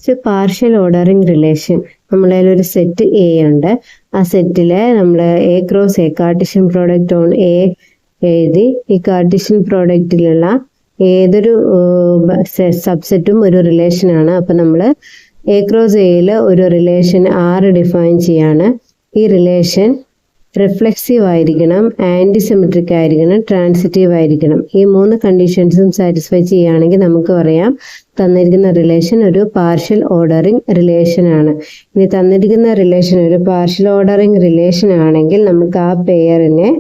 Next partial ordering relation. നമ്മുടെ ഒരു set A ഉണ്ട്. ആ സെറ്റിലെ നമ്മൾ A cross A Cartesian product on A എഴുതി ഈ കാർട്ടീഷ്യൻ പ്രോഡക്റ്റിലുള്ള ഏതൊരു സബ്സെറ്റും ഒരു റിലേഷനാണ്. അപ്പം നമ്മൾ എ ക്രോസ് എയിൽ ഒരു റിലേഷൻ R ഡിഫൈൻ ചെയ്യാണ്. ഈ റിലേഷൻ റിഫ്ലെക്സീവ് ആയിരിക്കണം, ആൻറ്റിസിമെട്രിക് ആയിരിക്കണം, ട്രാൻസിറ്റീവ് ആയിരിക്കണം. ഈ 3 കണ്ടീഷൻസും സാറ്റിസ്ഫൈ ചെയ്യുകയാണെങ്കിൽ നമുക്ക് പറയാം തന്നിരിക്കുന്ന റിലേഷൻ ഒരു പാർഷ്യൽ ഓർഡറിങ് റിലേഷൻ ആണ്. ഇനി തന്നിരിക്കുന്ന റിലേഷൻ ഒരു പാർഷ്യൽ ഓർഡറിങ് റിലേഷൻ ആണെങ്കിൽ നമുക്ക് ആ പെയറിനെ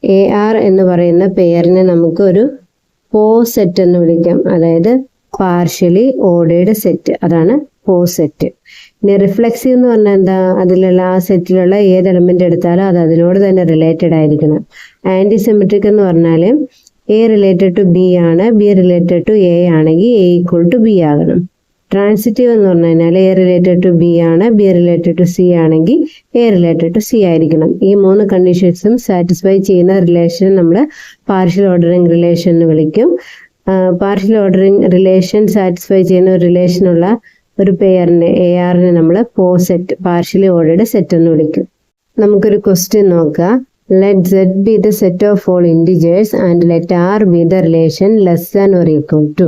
AR എന്ന് പറയുന്ന പെയറിനെ നമുക്ക് ഒരു പോസെറ്റ് എന്ന് വിളിക്കാം. അതായത് പാർഷ്യലി ഓർഡേർഡ് സെറ്റ്, അതാണ് പോസെറ്റ്. ഇനി റിഫ്ലെക്സീവ് എന്ന് പറഞ്ഞാൽ എന്താ? അതിലുള്ള ആ സെറ്റിലുള്ള ഏത് എലമെന്റ് എടുത്താലും അത് അതിനോട് തന്നെ റിലേറ്റഡ് ആയിരിക്കണം. ആന്റിസിമെട്രിക് എന്ന് പറഞ്ഞാൽ A റിലേറ്റഡ് ടു B ആണ്, B റിലേറ്റഡ് ടു A ആണെങ്കിൽ A ഈക്വൽ ടു B ആകണം. ട്രാൻസിറ്റീവ് എന്ന് പറഞ്ഞു കഴിഞ്ഞാൽ A റിലേറ്റഡ് ടു B ആണ്, B റിലേറ്റഡ് ടു C ആണെങ്കിൽ A റിലേറ്റഡ് ടു C ആയിരിക്കണം. ഈ 3 കണ്ടീഷൻസും സാറ്റിസ്ഫൈ ചെയ്യുന്ന റിലേഷൻ നമ്മൾ പാർഷ്യൽ ഓർഡറിങ് റിലേഷൻ എന്ന് വിളിക്കും. പാർഷ്യൽ ഓർഡറിങ് റിലേഷൻ സാറ്റിസ്ഫൈ ചെയ്യുന്ന ഒരു റിലേഷനുള്ള ഒരു പെയറിനെ ARനെ നമ്മൾ പോസെറ്റ്, പാർഷ്യലി ഓർഡേർഡ് സെറ്റ് എന്ന് വിളിക്കും. നമുക്കൊരു ക്വസ്റ്റ്യൻ നോക്കാം. Let Z be the set of all integers and let R be the relation less than or equal to.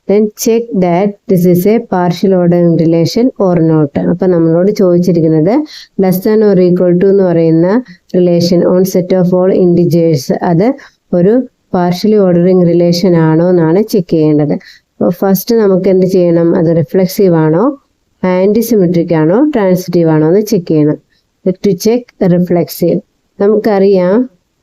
Then check that this is a partial ordering relation or not. അപ്പം നമ്മളോട് ചോദിച്ചിരിക്കുന്നത് less than or equal to എന്ന് പറയുന്ന relation on set of all integers അത് ഒരു partially ordering relation ആണോ എന്നാണ് check ചെയ്യേണ്ടത്. അപ്പോൾ ഫസ്റ്റ് നമുക്ക് എന്ത് ചെയ്യണം? അത് റിഫ്ലെക്സീവ് ആണോ, ആൻറ്റിസിമെട്രിക് ആണോ, ട്രാൻസിറ്റീവ് ആണോ എന്ന് ചെക്ക് ചെയ്യണം. ടു ചെക്ക് റിഫ്ലെക്സീവ് നമുക്കറിയാം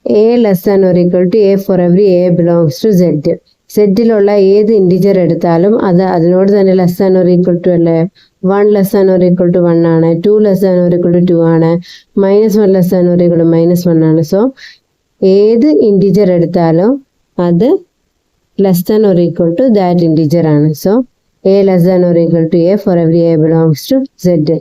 A less than or equal to A for every A belongs to Z. സെറ്റിലുള്ള ഏത് ഇൻഡിജർ എടുത്താലും അത് അതിനോട് തന്നെ less than or equal to അല്ലേ? 1 less than or equal to 1 ആണ്, 2 less than or equal to 2 ആണ്, -1 less than or equal to -1 ആണ്. സോ ഏത് ഇൻഡിജർ എടുത്താലും അത് less than or equal to that integer ആണ്. So A less than or equal to A for every A belongs to Z.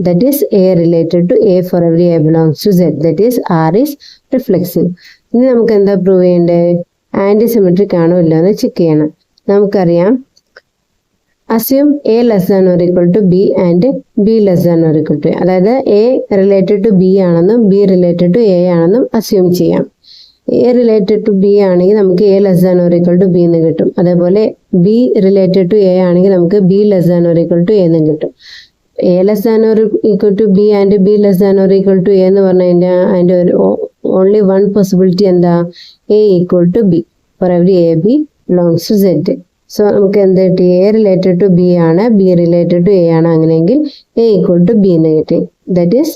That is A related to A for every A belongs to Z. That is R is reflexive. ഇനി നമുക്ക് എന്താ prove ചെയ്യേണ്ടത്? ആൻറ്റിസിമെട്രിക് ആണോ ഇല്ല എന്ന് check ചെയ്യണം. നമുക്കറിയാം assume A less than or equal to B and B less than or equal to A. അതായത് A related to B ആണെന്നും B related to A ആണെന്നും assume ചെയ്യാം. A റിലേറ്റഡ് ടു B ആണെങ്കിൽ നമുക്ക് A less than or equal to B എന്ന് കിട്ടും. അതേപോലെ B related to A ആണെങ്കിൽ നമുക്ക് B less than or equal to A എന്ന് കിട്ടും. A less than or equal to B and B less than or equal to A എന്ന് പറഞ്ഞു കഴിഞ്ഞാൽ അതിൻ്റെ ഒരു ഓൺലി വൺ പോസിബിലിറ്റി എന്താ? A equal to B for every A B belongs to Z. So നമുക്ക് എന്ത് കിട്ടി? A റിലേറ്റഡ് ടു B ആണ്, B റിലേറ്റഡ് ടു A ആണ്, അങ്ങനെയെങ്കിൽ A ഈക്വൽ ടു B എന്ന് കിട്ടി. That is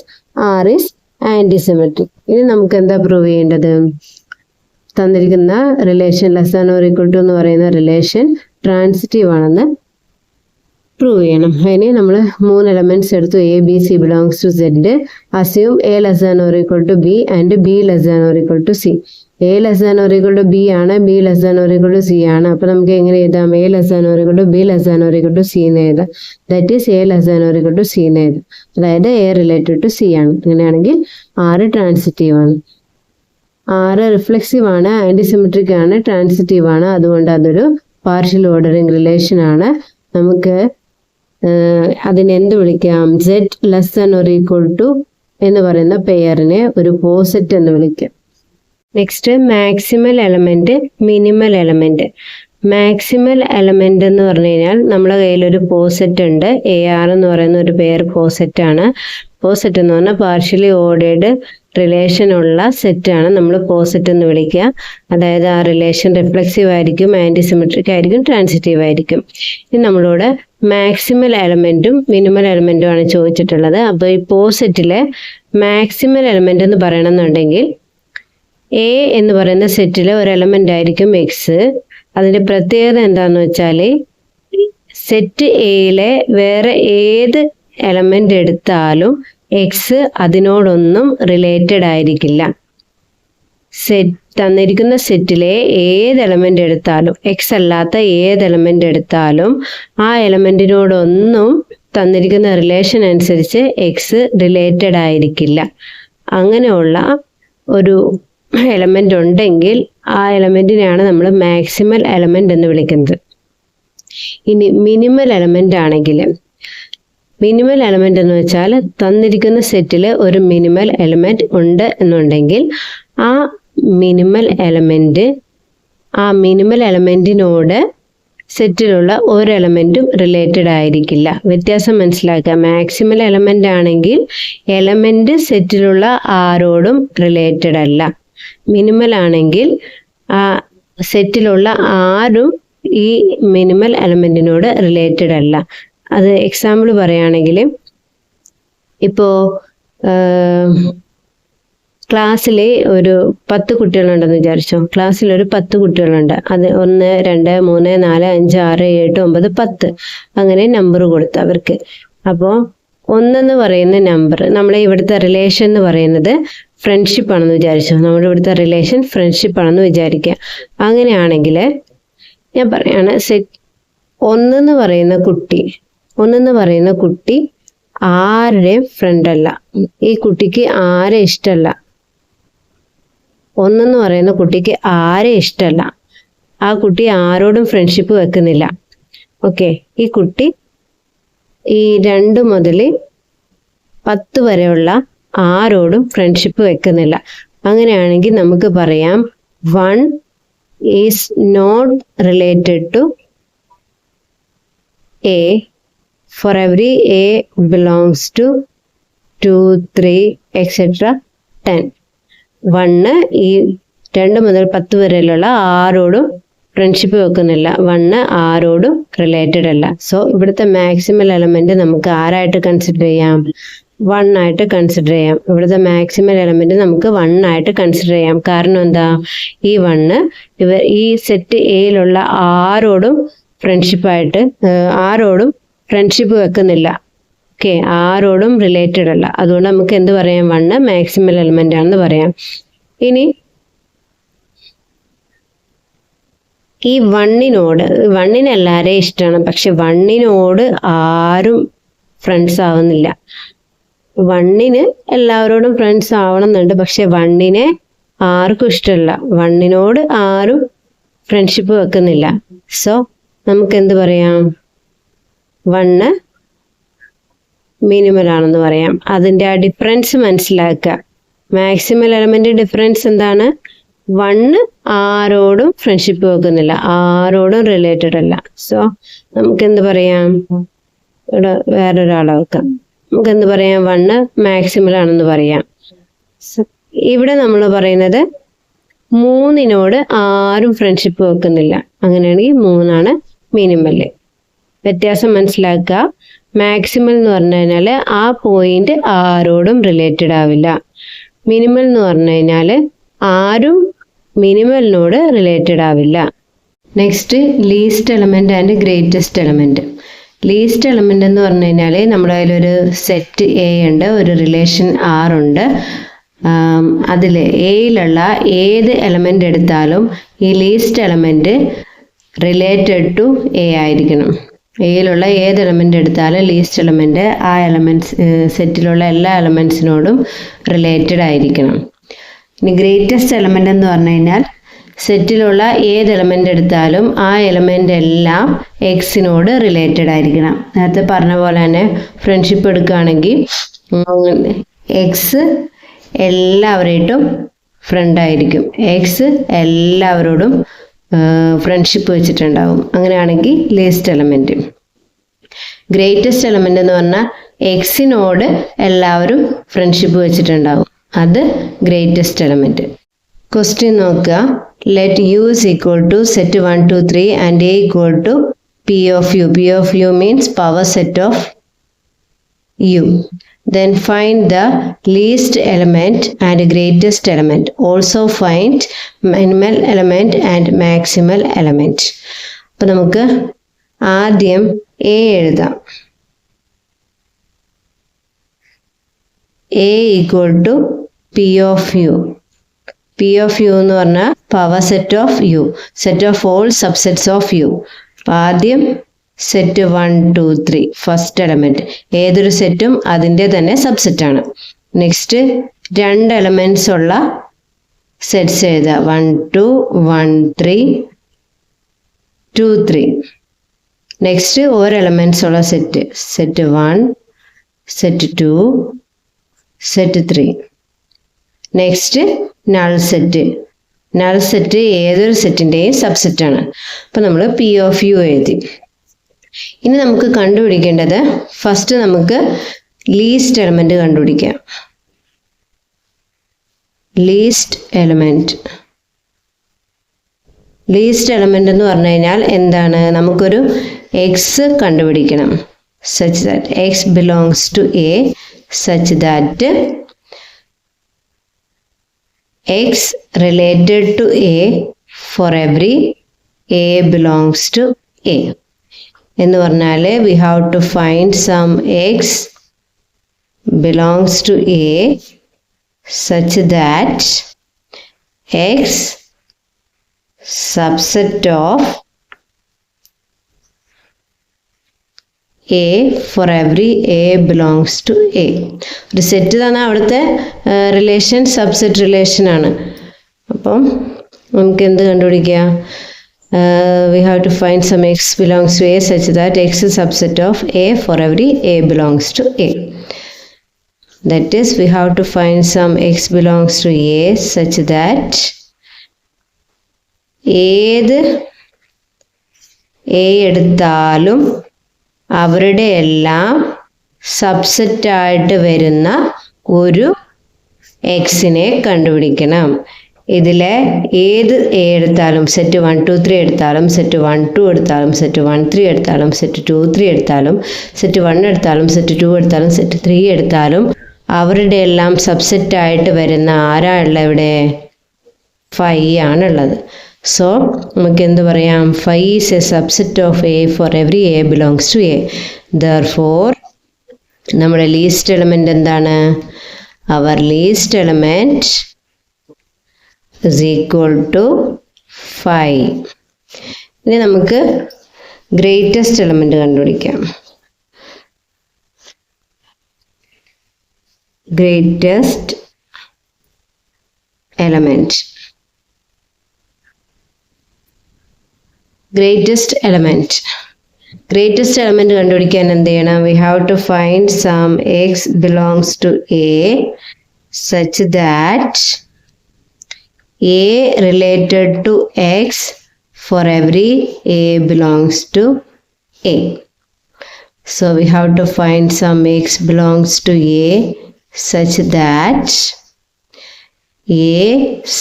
R is antisymmetric. ഇനി നമുക്ക് എന്താ പ്രൂവ് ചെയ്യേണ്ടത്? തന്നിരിക്കുന്ന relation less than or equal to എന്ന് പറയുന്ന റിലേഷൻ ട്രാൻസിറ്റീവ് ആണെന്ന് പ്രൂവ് ചെയ്യണം. അതിന് നമ്മൾ 3 എലമെന്റ്സ് എടുത്തു. A B C belongs to Z. Assume A less than or equal to B and B less than or equal to C. A less than or equal to B ആണ്, B less than or equal to C ആണ്. അപ്പോൾ നമുക്ക് എങ്ങനെ എഴുതാം? A less than or equal to B less than or equal to C എന്ന് എഴുതാം. That is A less than or equal to C എന്ന് എഴുതാം. അതായത് A റിലേറ്റഡ് ടു C ആണ്. അങ്ങനെയാണെങ്കിൽ R ട്രാൻസിറ്റീവ് ആണ്. R റിഫ്ലെക്സീവ് ആണ്, ആൻറ്റിസിമെട്രിക് ആണ്, ട്രാൻസിറ്റീവ് ആണ്. അതുകൊണ്ട് അതൊരു പാർഷ്യൽ ഓർഡറിങ് റിലേഷൻ ആണ്. നമുക്ക് അതിനെ എന്ത് വിളിക്കാം? Z less than or equal to എന്ന് പറയുന്ന പെയറിനെ ഒരു പോസെറ്റ് എന്ന് വിളിക്കാം. Next maximal element, minimal element. Maximal element എന്ന് പറഞ്ഞു കഴിഞ്ഞാൽ നമ്മുടെ കയ്യിലൊരു പോസെറ്റ് ഉണ്ട്. AR എന്ന് പറയുന്ന ഒരു പെയർ പോസെറ്റ് ആണ്. പോസെറ്റ് എന്ന് പറഞ്ഞാൽ പാർഷ്യലി ഓർഡേർഡ് റിലേഷൻ ഉള്ള സെറ്റാണ് നമ്മൾ പോസെറ്റ് എന്ന് വിളിക്കുക. അതായത് ആ റിലേഷൻ റിഫ്ലെക്സീവ് ആയിരിക്കും, ആൻറ്റിസിമെട്രിക് ആയിരിക്കും, ട്രാൻസിറ്റീവ് ആയിരിക്കും. ഇനി നമ്മളോട് മാക്സിമൽ എലമെന്റും മിനിമൽ എലമെന്റും ആണ് ചോദിച്ചിട്ടുള്ളത്. അപ്പോൾ ഈ പോസെറ്റിലെ മാക്സിമൽ എലമെന്റ് എന്ന് പറയണമെന്നുണ്ടെങ്കിൽ A എന്ന് പറയുന്ന സെറ്റിലെ ഒരു എലമെന്റ് ആയിരിക്കും X. അതിന്റെ പ്രത്യേകത എന്താണെന്ന് വെച്ചാൽ സെറ്റ് എയിലെ വേറെ ഏത് എലമെന്റ് എടുത്താലും X അതിനോടൊന്നും റിലേറ്റഡ് ആയിരിക്കില്ല. തന്നിരിക്കുന്ന സെറ്റിലെ ഏത് എലമെന്റ് എടുത്താലും, X അല്ലാത്ത ഏത് എലമെന്റ് എടുത്താലും ആ എലമെന്റിനോടൊന്നും തന്നിരിക്കുന്ന റിലേഷൻ അനുസരിച്ച് X റിലേറ്റഡ് ആയിരിക്കില്ല. അങ്ങനെയുള്ള ഒരു എലമെന്റ് ഉണ്ടെങ്കിൽ ആ എലമെന്റിനെയാണ് നമ്മൾ മാക്സിമൽ എലമെന്റ് എന്ന് വിളിക്കുന്നത്. ഇനി മിനിമൽ എലമെന്റ് ആണെങ്കിൽ, മിനിമൽ എലമെന്റ് എന്ന് വെച്ചാൽ തന്നിരിക്കുന്ന സെറ്റിൽ ഒരു മിനിമൽ എലമെന്റ് ഉണ്ട് എന്നുണ്ടെങ്കിൽ ആ മിനിമൽ എലമെന്റിനോട് സെറ്റിലുള്ള ഒരു എലമെന്റും റിലേറ്റഡ് ആയിരിക്കില്ല. വ്യത്യാസം മനസ്സിലാക്കുക. മാക്സിമൽ എലമെന്റ് ആണെങ്കിൽ എലമെന്റ് സെറ്റിലുള്ള ആരോടും റിലേറ്റഡ് അല്ല. മിനിമൽ ആണെങ്കിൽ ആ സെറ്റിലുള്ള ആരും ഈ മിനിമൽ എലമെന്റിനോട് റിലേറ്റഡ് അല്ല. അത് എക്സാമ്പിൾ പറയുകയാണെങ്കിൽ, ഇപ്പോൾ ക്ലാസ്സിൽ ഒരു 10 കുട്ടികളുണ്ടെന്ന് വിചാരിച്ചോ. ക്ലാസ്സിൽ ഒരു 10 കുട്ടികളുണ്ട്. അത് 1, 2, 3, 4, 5, 6, 7, 9, 10 അങ്ങനെ നമ്പർ കൊടുത്തു അവർക്ക്. അപ്പോൾ 1 എന്ന് പറയുന്ന നമ്പർ, നമ്മളെ ഇവിടുത്തെ റിലേഷൻ എന്ന് പറയുന്നത് ഫ്രണ്ട്ഷിപ്പ് ആണെന്ന് വിചാരിച്ചോ. നമ്മുടെ ഇവിടുത്തെ റിലേഷൻ ഫ്രണ്ട്ഷിപ്പ് ആണെന്ന് വിചാരിക്കുക. അങ്ങനെയാണെങ്കിൽ ഞാൻ പറയാണ്, 1 എന്ന് പറയുന്ന കുട്ടി ആരുടെയും ഫ്രണ്ട് അല്ല. ഈ കുട്ടിക്ക് ആരെ ഇഷ്ടമല്ല. 1 എന്ന് പറയുന്ന കുട്ടിക്ക് ആരെ ഇഷ്ടമല്ല. ആ കുട്ടി ആരോടും ഫ്രണ്ട്ഷിപ്പ് വെക്കുന്നില്ല. ഓക്കെ, ഈ കുട്ടി ഈ 2 മുതൽ 10 വരെയുള്ള ആരോടും ഫ്രണ്ട്ഷിപ്പ് വെക്കുന്നില്ല. അങ്ങനെയാണെങ്കിൽ നമുക്ക് പറയാം 1 is not related to A for every A belongs to 2, 3, etc. 10. 1 ഈ 2 മുതൽ 10 വരെയുള്ള ആരോടും ഫ്രണ്ട്ഷിപ്പ് വെക്കുന്നില്ല. 1 ആരോടും റിലേറ്റഡ് അല്ല. സോ ഇവിടുത്തെ മാക്സിമൽ എലമെന്റ് നമുക്ക് ആരായിട്ട് കൺസിഡർ ചെയ്യാം? 1 ആയിട്ട് കൺസിഡർ ചെയ്യാം. ഇവിടുത്തെ മാക്സിമൽ എലമെന്റ് നമുക്ക് 1 ആയിട്ട് കൺസിഡർ ചെയ്യാം. കാരണം എന്താ? ഈ 1 ഈ സെറ്റ് എയിലുള്ള ആരോടും ഫ്രണ്ട്ഷിപ്പ് വെക്കുന്നില്ല. ഓക്കെ, ആരോടും റിലേറ്റഡ് അല്ല. അതുകൊണ്ട് നമുക്ക് എന്ത് പറയാം? 1 മാക്സിമൽ എലമെന്റ് ആണെന്ന് പറയാം. ഇനി ഈ 1 എല്ലാവരെയും ഇഷ്ടമാണ്, പക്ഷെ 1 ആരും ഫ്രണ്ട്സ് ആവുന്നില്ല. 1 എല്ലാവരോടും ഫ്രണ്ട്സ് ആവണമെന്നുണ്ട്, പക്ഷെ 1 ആർക്കും ഇഷ്ടമല്ല. 1 ആരും ഫ്രണ്ട്ഷിപ്പ് വെക്കുന്നില്ല. സോ നമുക്ക് എന്ത് പറയാം? 1 മിനിമൽ ആണെന്ന് പറയാം. അതിൻ്റെ ആ ഡിഫറൻസ് മനസ്സിലാക്കുക. മാക്സിമൽ എലമെന്റ് ഡിഫറൻസ് എന്താണ്? 1 ആരോടും ഫ്രണ്ട്ഷിപ്പ് വെക്കുന്നില്ല, ആരോടും റിലേറ്റഡ് അല്ല. സോ നമുക്ക് എന്ത് പറയാം? ഇവിടെ വേറൊരാളെ വെക്കാം. നമുക്ക് എന്ത് പറയാം? 1 മാക്സിമൽ ആണെന്ന് പറയാം. ഇവിടെ നമ്മൾ പറയുന്നത് 3 ആരും ഫ്രണ്ട്ഷിപ്പ് വെക്കുന്നില്ല. അങ്ങനെയാണെങ്കിൽ 3 മിനിമൽ. വ്യത്യാസം മനസ്സിലാക്കുക. മാക്സിമൽ എന്ന് പറഞ്ഞു കഴിഞ്ഞാൽ ആ പോയിന്റ് ആരോടും റിലേറ്റഡ് ആവില്ല. മിനിമൽ എന്ന് പറഞ്ഞു കഴിഞ്ഞാൽ ആരും മിനിമലിനോട് റിലേറ്റഡ് ആവില്ല. Next, least element and greatest element. Least element എന്ന് പറഞ്ഞു കഴിഞ്ഞാൽ നമ്മുടെ കയ്യിലൊരു സെറ്റ് എ ഉണ്ട്, ഒരു റിലേഷൻ R ഉണ്ട്. അതിൽ എയിലുള്ള ഏത് എലമെന്റ് എടുത്താലും ഈ least element related to A ആയിരിക്കണം. എയിലുള്ള ഏത് എലമെന്റ് എടുത്താലും ലീസ്റ്റ് എലമെന്റ് ആ സെറ്റിലുള്ള എല്ലാ എലമെന്റ്സിനോടും റിലേറ്റഡ് ആയിരിക്കണം. ഇനി ഗ്രേറ്റസ്റ്റ് എലമെന്റ് എന്ന് പറഞ്ഞു കഴിഞ്ഞാൽ സെറ്റിലുള്ള ഏത് എലമെന്റ് എടുത്താലും ആ എലമെന്റ് എല്ലാം എക്സിനോട് റിലേറ്റഡ് ആയിരിക്കണം. നേരത്തെ പറഞ്ഞ പോലെ തന്നെ ഫ്രണ്ട്ഷിപ്പ് എടുക്കുകയാണെങ്കിൽ എക്സ് എല്ലാവരായിട്ടും ഫ്രണ്ട് ആയിരിക്കും. എക്സ് എല്ലാവരോടും ഫ്രണ്ട്ഷിപ്പ് വെച്ചിട്ടുണ്ടാവും. അങ്ങനെയാണെങ്കിൽ ലീസ്റ്റ് എലമെന്റ്. ഗ്രേറ്റസ്റ്റ് എലമെന്റ് എന്ന് പറഞ്ഞാൽ എക്സിനോട് എല്ലാവരും ഫ്രണ്ട്ഷിപ്പ് വെച്ചിട്ടുണ്ടാവും. അത് ഗ്രേറ്റസ്റ്റ് എലമെന്റ്. ക്വസ്റ്റ്യൻ നോക്കുക. Let you is equal to set 1, 2, 3 and a equal to p of u. P of u means power set of u. Then find the least element and greatest element. Also find minimal element and maximal element. അപ്പോൾ നമുക്ക് ആദ്യം a എഴുതാം. a equal to p of u. p of u എന്ന് പറഞ്ഞാൽ power set of u, set of all subsets of u. അപ്പം ആദ്യം set 1, 2, 3 first element. ഏതൊരു സെറ്റും അതിൻ്റെ തന്നെ സബ്സെറ്റ് ആണ്. നെക്സ്റ്റ് 2 എലമെന്റ്സ് ഉള്ള സെറ്റ്സ് എഴുതുക. 1, 2, 1, 3, 2, 3. നെക്സ്റ്റ് ഓരോ എലമെന്റ്സ് ഉള്ള set, set 1, set 2, set 3. Next null set. Null set ഏതൊരു സെറ്റിൻ്റെയും സബ്സെറ്റാണ്. അപ്പം നമ്മൾ പി ഓഫ് യു എഴുതി. ഇനി നമുക്ക് കണ്ടുപിടിക്കേണ്ടത്, ഫസ്റ്റ് നമുക്ക് ലീസ്റ്റ് എലമെന്റ് കണ്ടുപിടിക്കാം. ലീസ്റ്റ് എലമെന്റ് എന്ന് പറഞ്ഞു കഴിഞ്ഞാൽ എന്താണ്? നമുക്കൊരു എക്സ് കണ്ടുപിടിക്കണം. such that x belongs to A, such that x related to A for every A belongs to A. എന്ന് പറഞ്ഞാൽ we have to find some x belongs to A such that x subset of A for every A belongs to A. ഒരു set തന്നെ അവിടുത്തെ relation subset relation ആണ്. അപ്പം നമുക്ക് എന്ത് കണ്ടുപിടിക്കാം? We have to find some x belongs to A such that x is subset of A for every A belongs to A. That is, we have to find some x belongs to A such that ഏത് A എടുത്താലും അവരുടെ എല്ലാം സബ്സെറ്റായിട്ട് വരുന്ന ഒരു എക്സിനെ കണ്ടുപിടിക്കണം. ഇതിലെ ഏത് A എടുത്താലും, സെറ്റ് 1, 2, 3 എടുത്താലും, സെറ്റ് 1, 2 എടുത്താലും, സെറ്റ് 1, 3 എടുത്താലും, സെറ്റ് 2, 3 എടുത്താലും, സെറ്റ് 1 എടുത്താലും, സെറ്റ് 2 എടുത്താലും, സെറ്റ് 3 എടുത്താലും അവരുടെ എല്ലാം സബ്സെറ്റായിട്ട് വരുന്ന ആരാണുള്ളത്? ഇവിടെ 5 ആണുള്ളത്. സോ നമുക്ക് എന്ത് പറയാം? 5 is a subset of A for every A belongs to A. Therefore നമ്മുടെ ലീസ്റ്റ് എലമെന്റ് എന്താണ്? Our least element is equal to 5. ഇനി നമുക്ക് ഗ്രേറ്റസ്റ്റ് എലമെന്റ് കണ്ടുപിടിക്കാം. ഗ്രേറ്റസ്റ്റ് എലമെന്റ് കണ്ടുപിടിക്കാൻ എന്ത് ചെയ്യണം? We have to find some x belongs to A such that A related to x for every A belongs to A. So we have to find some x belongs to A such that A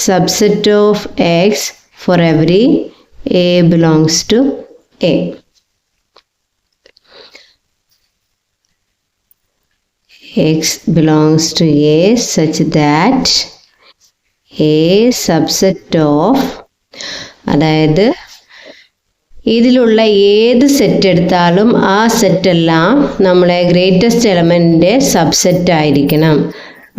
subset of x for every A belongs to A. X belongs to A such that A subset of, അതായത് ഇതിലുള്ള ഏത് set എടുത്താലും ആ set എല്ലാം നമ്മളെ greatest എലമെന്റിന്റെ subset ആയിരിക്കണം.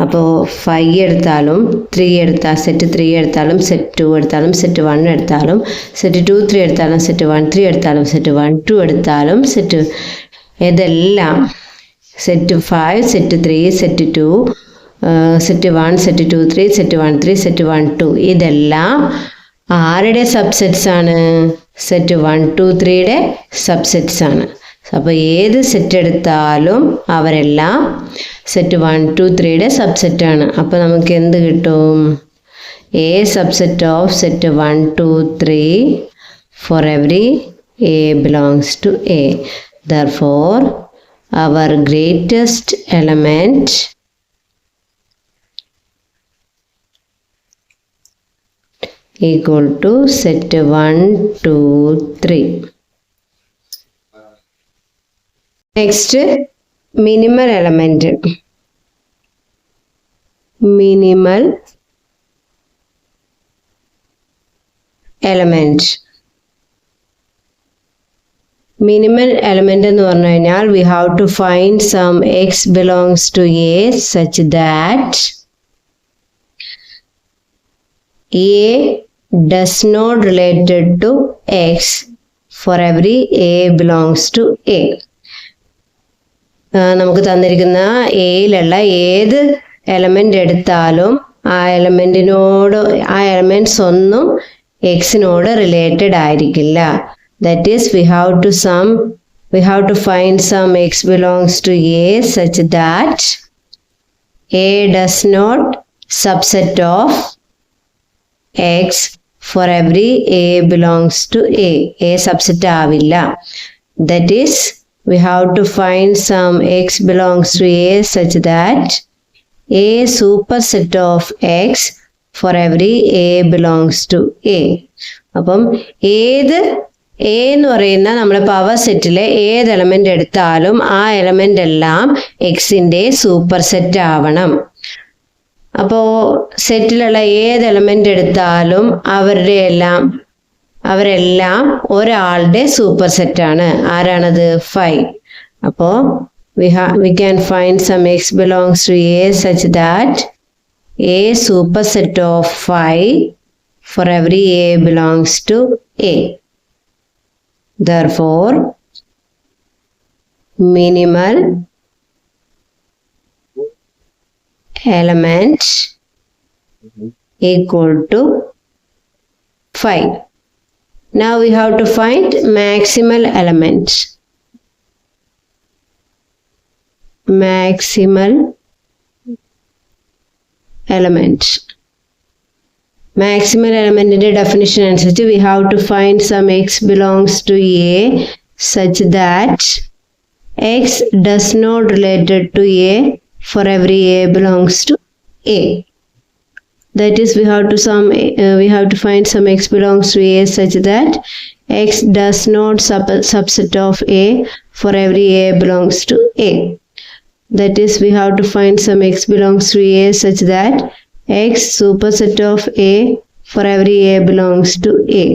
അപ്പോൾ 5 എടുത്താലും 3 എടുത്താൽ സെറ്റ് 3 എടുത്താലും സെറ്റ് 2 എടുത്താലും സെറ്റ് 1 എടുത്താലും സെറ്റ് 2, 3 എടുത്താലും സെറ്റ് 1, 3 എടുത്താലും സെറ്റ് 1, 2 എടുത്താലും സെറ്റ് ഇതെല്ലാം set 5, set 3, set 2, set 1, set 2, 3, set 1, 3, set 1, 2 ഇതെല്ലാം ആരുടെ സബ്സെറ്റ്സ് ആണ്? സെറ്റ് 1, 2, 3യുടെ സബ്സെറ്റ്സ് ആണ്. അപ്പോൾ ഏത് സെറ്റ് എടുത്താലും അവരെല്ലാം സെറ്റ് 1, 2, 3യുടെ സബ്സെറ്റ് ആണ്. അപ്പോൾ നമുക്ക് എന്ത് കിട്ടും? A subset of set 1, 2, 3 for every A belongs to A. Therefore, our greatest element equal to set 1, 2, 3. Next, minimal element. Minimal element. Minimal element എന്ന് പറഞ്ഞു കഴിഞ്ഞാൽ we have to find some x belongs to A such that A does not related to x for every A belongs to A. നമുക്ക് തന്നിരിക്കുന്ന എയിലുള്ള ഏത് element എടുത്താലും ആ elements ഒന്നും എക്സിനോട് related ആയിരിക്കില്ല. That is, we have to find some x belongs to A such that A does not subset of x for every A belongs to A. A subset avilla. That is, we have to find some x belongs to A such that A superset of x for every A belongs to A. അപ്പം ഏത് A എന്ന് പറയുന്ന നമ്മുടെ power സെറ്റിലെ ഏത് element എടുത്താലും ആ element എല്ലാം എക്സിന്റെ സൂപ്പർ സെറ്റ് ആവണം. അപ്പോൾ സെറ്റിലുള്ള ഏത് എലമെന്റ് എടുത്താലും അവരെല്ലാം ഒരാളുടെ സൂപ്പർ സെറ്റ് ആണ്. ആരാണത്? 5. അപ്പോൾ we can find some x belongs to A such that A superset of 5 for every A belongs to A. Therefore, minimal element equal to 5. Now we have to find maximal element. Maximal element in the definition അനുസരിച്ച് we have to find some x belongs to A such that x does not related to A for every A belongs to A. That is, we have to find some x belongs to A such that x does not subset of A for every A belongs to A. That is, we have to find some x belongs to A such that x superset of A for every A belongs to A.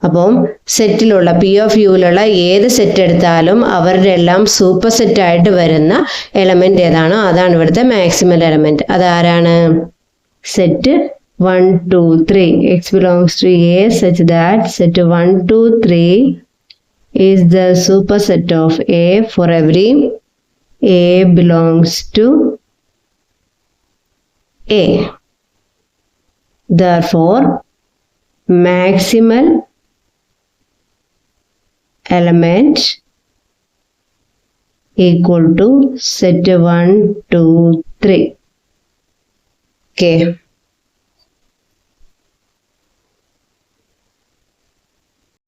അപ്പം സെറ്റിലുള്ള P of യുയിലുള്ള ഏത് set എടുത്താലും അവരുടെ എല്ലാം super set ആയിട്ട് വരുന്ന element ഏതാണോ അതാണ് ഇവിടുത്തെ മാക്സിമൽ എലമെന്റ്. അതാരാണ്? Set 1, 2, 3. x belongs to A such that set 1, 2, 3 is the superset of A for every A belongs to A. Therefore, maximal element equal to set 1, 2, 3. Okay.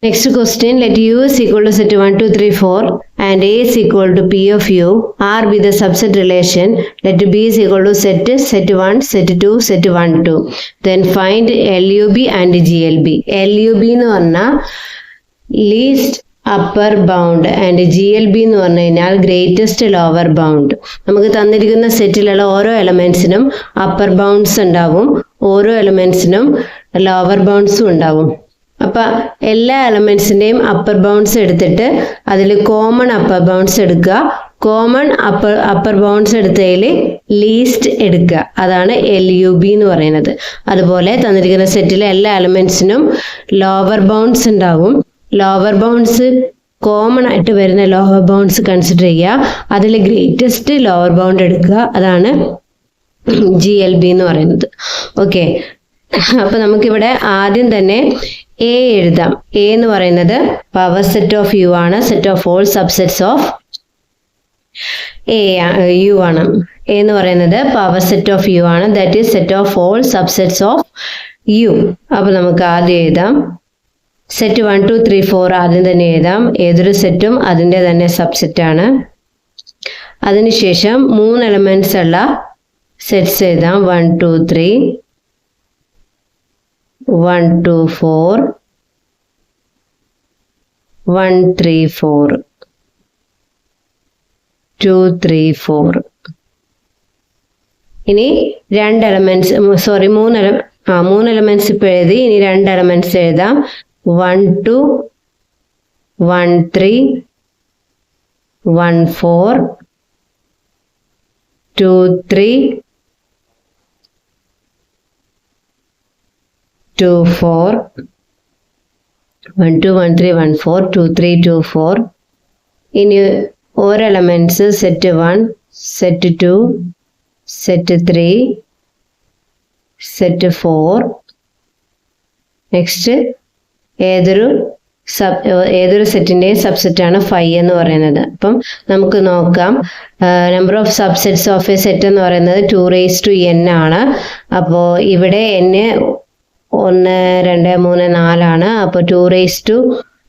Next question, let U is equal to set 1, 2, 3, 4 and A is equal to P of U. R be the subset relation. Let B is equal to set 1, set 2, set 1, 2. Then find LUB and GLB. LUB എന്ന് പറഞ്ഞാൽ least upper bound and GLB എന്ന് പറഞ്ഞു കഴിഞ്ഞാൽ greatest lower bound. നമുക്ക് തന്നിരിക്കുന്ന സെറ്റിലുള്ള ഓരോ എലമെന്റ്സിനും upper bounds ഉണ്ടാവും, ഓരോ എലമെന്റ്സിനും ലോവർ ബൗണ്ട്സും ഉണ്ടാവും. അപ്പം എല്ലാ എലമെന്റ്സിൻ്റെയും അപ്പർ ബൗണ്ട്സ് എടുത്തിട്ട് അതിൽ കോമൺ അപ്പർ ബൗണ്ട്സ് എടുക്കുക, കോമൺ അപ്പർ ബൗണ്ട്സ് എടുത്തതിൽ ലീസ്റ്റ് എടുക്കുക. അതാണ് LUB എന്ന് പറയുന്നത്. അതുപോലെ തന്നിരിക്കുന്ന സെറ്റിലെ എല്ലാ എലമെന്റ്സിനും ലോവർ ബൗണ്ട്സ് ഉണ്ടാവും. ലോവർ ബൗണ്ട്സ് കോമൺ ആയിട്ട് വരുന്ന ലോവർ ബൗണ്ട്സ് കൺസിഡർ ചെയ്യുക, അതിൽ ഗ്രേറ്റസ്റ്റ് ലോവർ ബൗണ്ട് എടുക്കുക. അതാണ് GLB എന്ന് പറയുന്നത്. ഓക്കെ, അപ്പൊ നമുക്കിവിടെ ആദ്യം തന്നെ എ എഴുതാം. എ എന്ന് പറയുന്നത് പവർ സെറ്റ് ഓഫ് യു ആണ്, set of all subsets of U ആണ്. എ എന്ന് പറയുന്നത് പവർ സെറ്റ് ഓഫ് യു ആണ്, that is set of all subsets of U. അപ്പൊ നമുക്ക് ആദ്യം എഴുതാം സെറ്റ് 1, 2, 3, 4 ആദ്യം തന്നെ എഴുതാം. ഏതൊരു സെറ്റും അതിൻ്റെ തന്നെ സബ്സെറ്റ് ആണ്. അതിനുശേഷം 3 എലമെന്റ്സ് ഉള്ള സെറ്റ്സ് എഴുതാം. 1, 2, 3, 1, 2, 4, 1, 3, 4, 2, 3, 4. ഇനി 2 എലമെന്റ്സ്, സോറി 3 എലമെന്റ്സ് ഇപ്പോൾ എഴുതി. ഇനി 2 എലമെന്റ്സ് എഴുതാം. 1, 2, 1, 3, 1, 4, 2, 3, 2, 4, 1, 2, 1, 3, 1, 4, 2, 3, 2, 4. ഇനി ഓരോ elements set 1, set 2, set 3, set 4. Next ഏതൊരു ഏതൊരു സെറ്റിന്റെയും സബ്സെറ്റ് ആണ് 5 എന്ന് പറയുന്നത്. അപ്പം നമുക്ക് നോക്കാം. Number of subsets of A set എന്ന് പറയുന്നത് 2n ആണ്. അപ്പോൾ ഇവിടെ n 1 2 3 4 ആണ്. അപ്പോൾ 2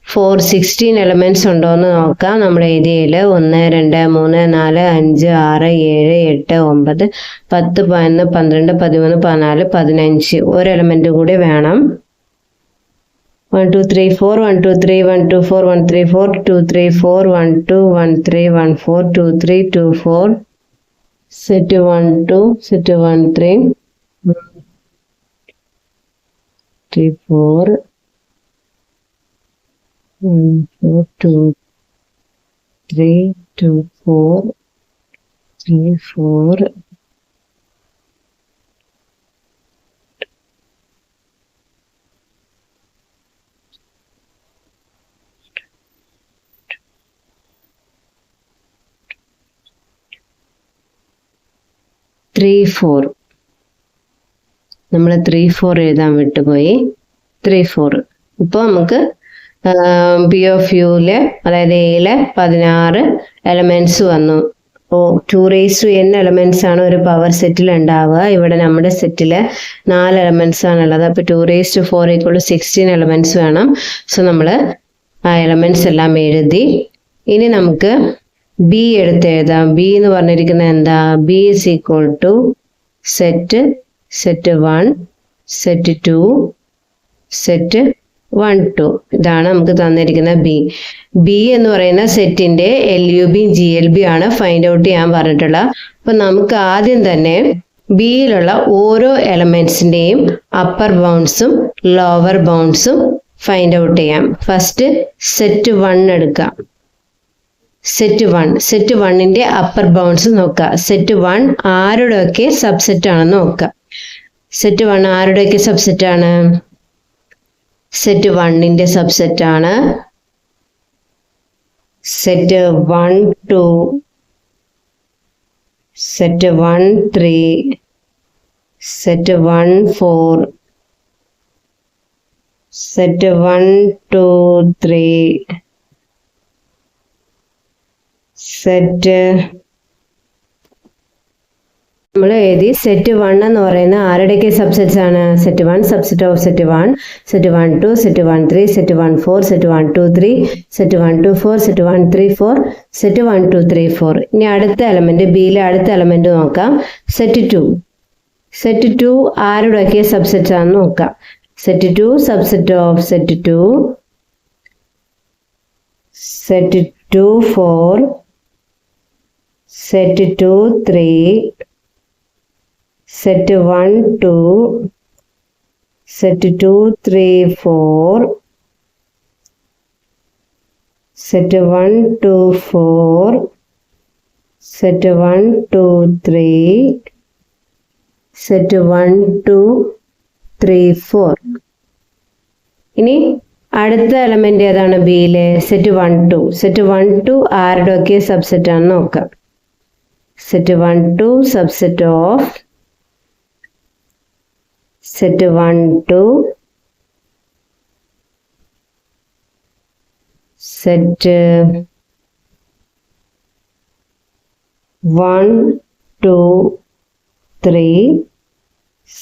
4 16 എലമെന്റ്സ് ഉണ്ടോ എന്ന് നോക്കാം. നമ്മുടെ ഏരിയയിൽ 1 2 3 4 5 6 7 8 9 10 11 12 13 14 15 ഒരു എലമെന്റ് കൂടി വേണം. 1 2 3 4 1 2 3 1 2 4 1 3 4 2 3 4 1 2 1 3 1 4 2 3 2 4 set 1 2 set 1 3 3 4 4 2 3 2 4 3 4 3 4 നമ്മൾ 3 4 എഴുതാൻ വിട്ടുപോയി. 3 4 ഇപ്പോൾ നമുക്ക് പി ഓഫ് യുയില് അതായത് എയില് 16 എലമെന്റ്സ് വന്നു. അപ്പോൾ 2n എലമെന്റ്സ് ആണ് ഒരു പവർ സെറ്റിൽ ഉണ്ടാവുക. ഇവിടെ നമ്മുടെ സെറ്റില് 4 എലമെന്റ്സ് ആണുള്ളത്. അപ്പോൾ 2 4 = 16 എലമെന്റ്സ് വേണം. സോ നമ്മൾ ആ എലമെന്റ്സ് എല്ലാം എഴുതി. ഇനി നമുക്ക് ബി എടുത്ത് എഴുതാം. ബി എന്ന് പറഞ്ഞിരിക്കുന്നത് എന്താ? B is equal to set 1 set 2 set 1 2. ഇതാണ് നമുക്ക് തന്നിരിക്കുന്ന ബി. ബി എന്ന് പറയുന്ന സെറ്റിന്റെ LUB GLB ആണ് ഫൈൻഡ് ഔട്ട് ചെയ്യാൻ പറഞ്ഞിട്ടുള്ളത്. അപ്പൊ നമുക്ക് ആദ്യം തന്നെ ബിയിലുള്ള ഓരോ എലമെന്റ്സിന്റെയും അപ്പർ ബൗണ്ട്സും ലോവർ ബൗണ്ട്സും ഫൈൻഡ് ഔട്ട് ചെയ്യാം. ഫസ്റ്റ് സെറ്റ് 1 എടുക്കാം. സെറ്റ് 1ന്റെ അപ്പർ ബൗണ്ട്സ് നോക്കുക. സെറ്റ് 1 ആരുടെയൊക്കെ സബ്സെറ്റ് ആണെന്ന് നോക്കുക. സെറ്റ് 1 ആരുടെയൊക്കെ സബ്സെറ്റ് ആണ്? സെറ്റ് 1ന്റെ സബ്സെറ്റ് ആണ്. Set 1 2 set 1 3 set 1 4 set 1 2 3 set നമ്മൾ എഴുതി. സെറ്റ് 1 എന്ന് പറയുന്ന ആരുടെയൊക്കെ സബ്സെറ്റ്സ് ആണ്? Set 1 subset of set 1, set 1 2 set 1 3 set 1 4 set 1 2 3 set 1 2 4 set 1 3 4 set 1 2 3 4. ഇനി അടുത്ത എലമെന്റ് ബിയിലെ അടുത്ത എലമെന്റ് നോക്കാം. സെറ്റ് 2. സെറ്റ് 2 ആരുടെയൊക്കെ സബ്സെറ്റ്സ് ആണെന്ന് നോക്കാം. Set 2 subset of set 2, set 2 4 set 2 3 set 1 2 set 2 3 4 set 1 2 4 set 1 2 3 set 1 2 3 4. ഇനി അടുത്ത എലമെന്റ് ഏതാണ് ബിയിലെ? സെറ്റ് 1 2. സെറ്റ് 1 2 ആരുടെയൊക്കെ സബ്സെറ്റ് ആണെന്ന് നോക്കാം. Set 1 2 subset of set 1 2 set 1 2 3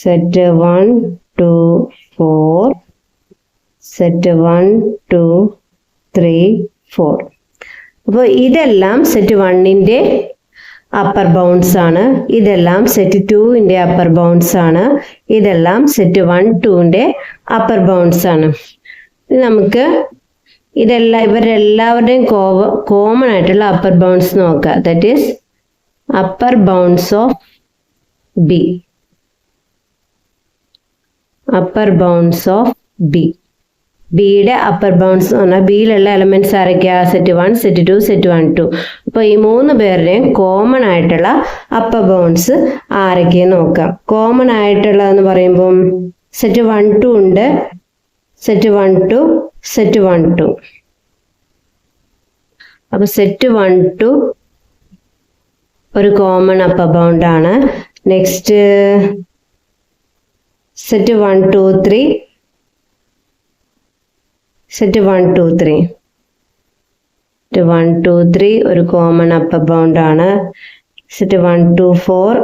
set 1 2 4 set 1 2 3 4. അപ്പോൾ ഇതെല്ലാം സെറ്റ് 1ന്റെ അപ്പർ ബൗണ്ട്സ് ആണ്. ഇതെല്ലാം സെറ്റ് 2ന്റെ അപ്പർ ബൗണ്ട്സ് ആണ്. ഇതെല്ലാം സെറ്റ് 1 2ന്റെ അപ്പർ ബൗണ്ട്സ് ആണ്. നമുക്ക് ഇവരെല്ലാവരുടെയും കോമൺ ആയിട്ടുള്ള അപ്പർ ബൗണ്ട്സ് നോക്കാം. That is upper bounds of B. Upper bounds of B. ബിയുടെ അപ്പർ ബൗണ്ട്സ് എന്ന് പറഞ്ഞാൽ ബിയിലുള്ള എലമെന്റ്സ് ആരൊക്കെയാ? Set 1 set 2 set 1 2. അപ്പോൾ ഈ 3 പേരുടെയും കോമൺ ആയിട്ടുള്ള അപ്പർ ബൗണ്ട്സ് ആരൊക്കെയെന്ന് നോക്കാം. കോമൺ ആയിട്ടുള്ളതെന്ന് പറയുമ്പം സെറ്റ് 1 2 ഉണ്ട്. Set 1 2 set 1 2. അപ്പോൾ സെറ്റ് 1 2 ഒരു കോമൺ അപ്പർ ബൗണ്ട് ആണ്. Next set 1 2 3 set 1 2 3. 1 2 3 ഒരു കോമൺ അപ്പർ ബൗണ്ട് ആണ്. Set 1 2 4.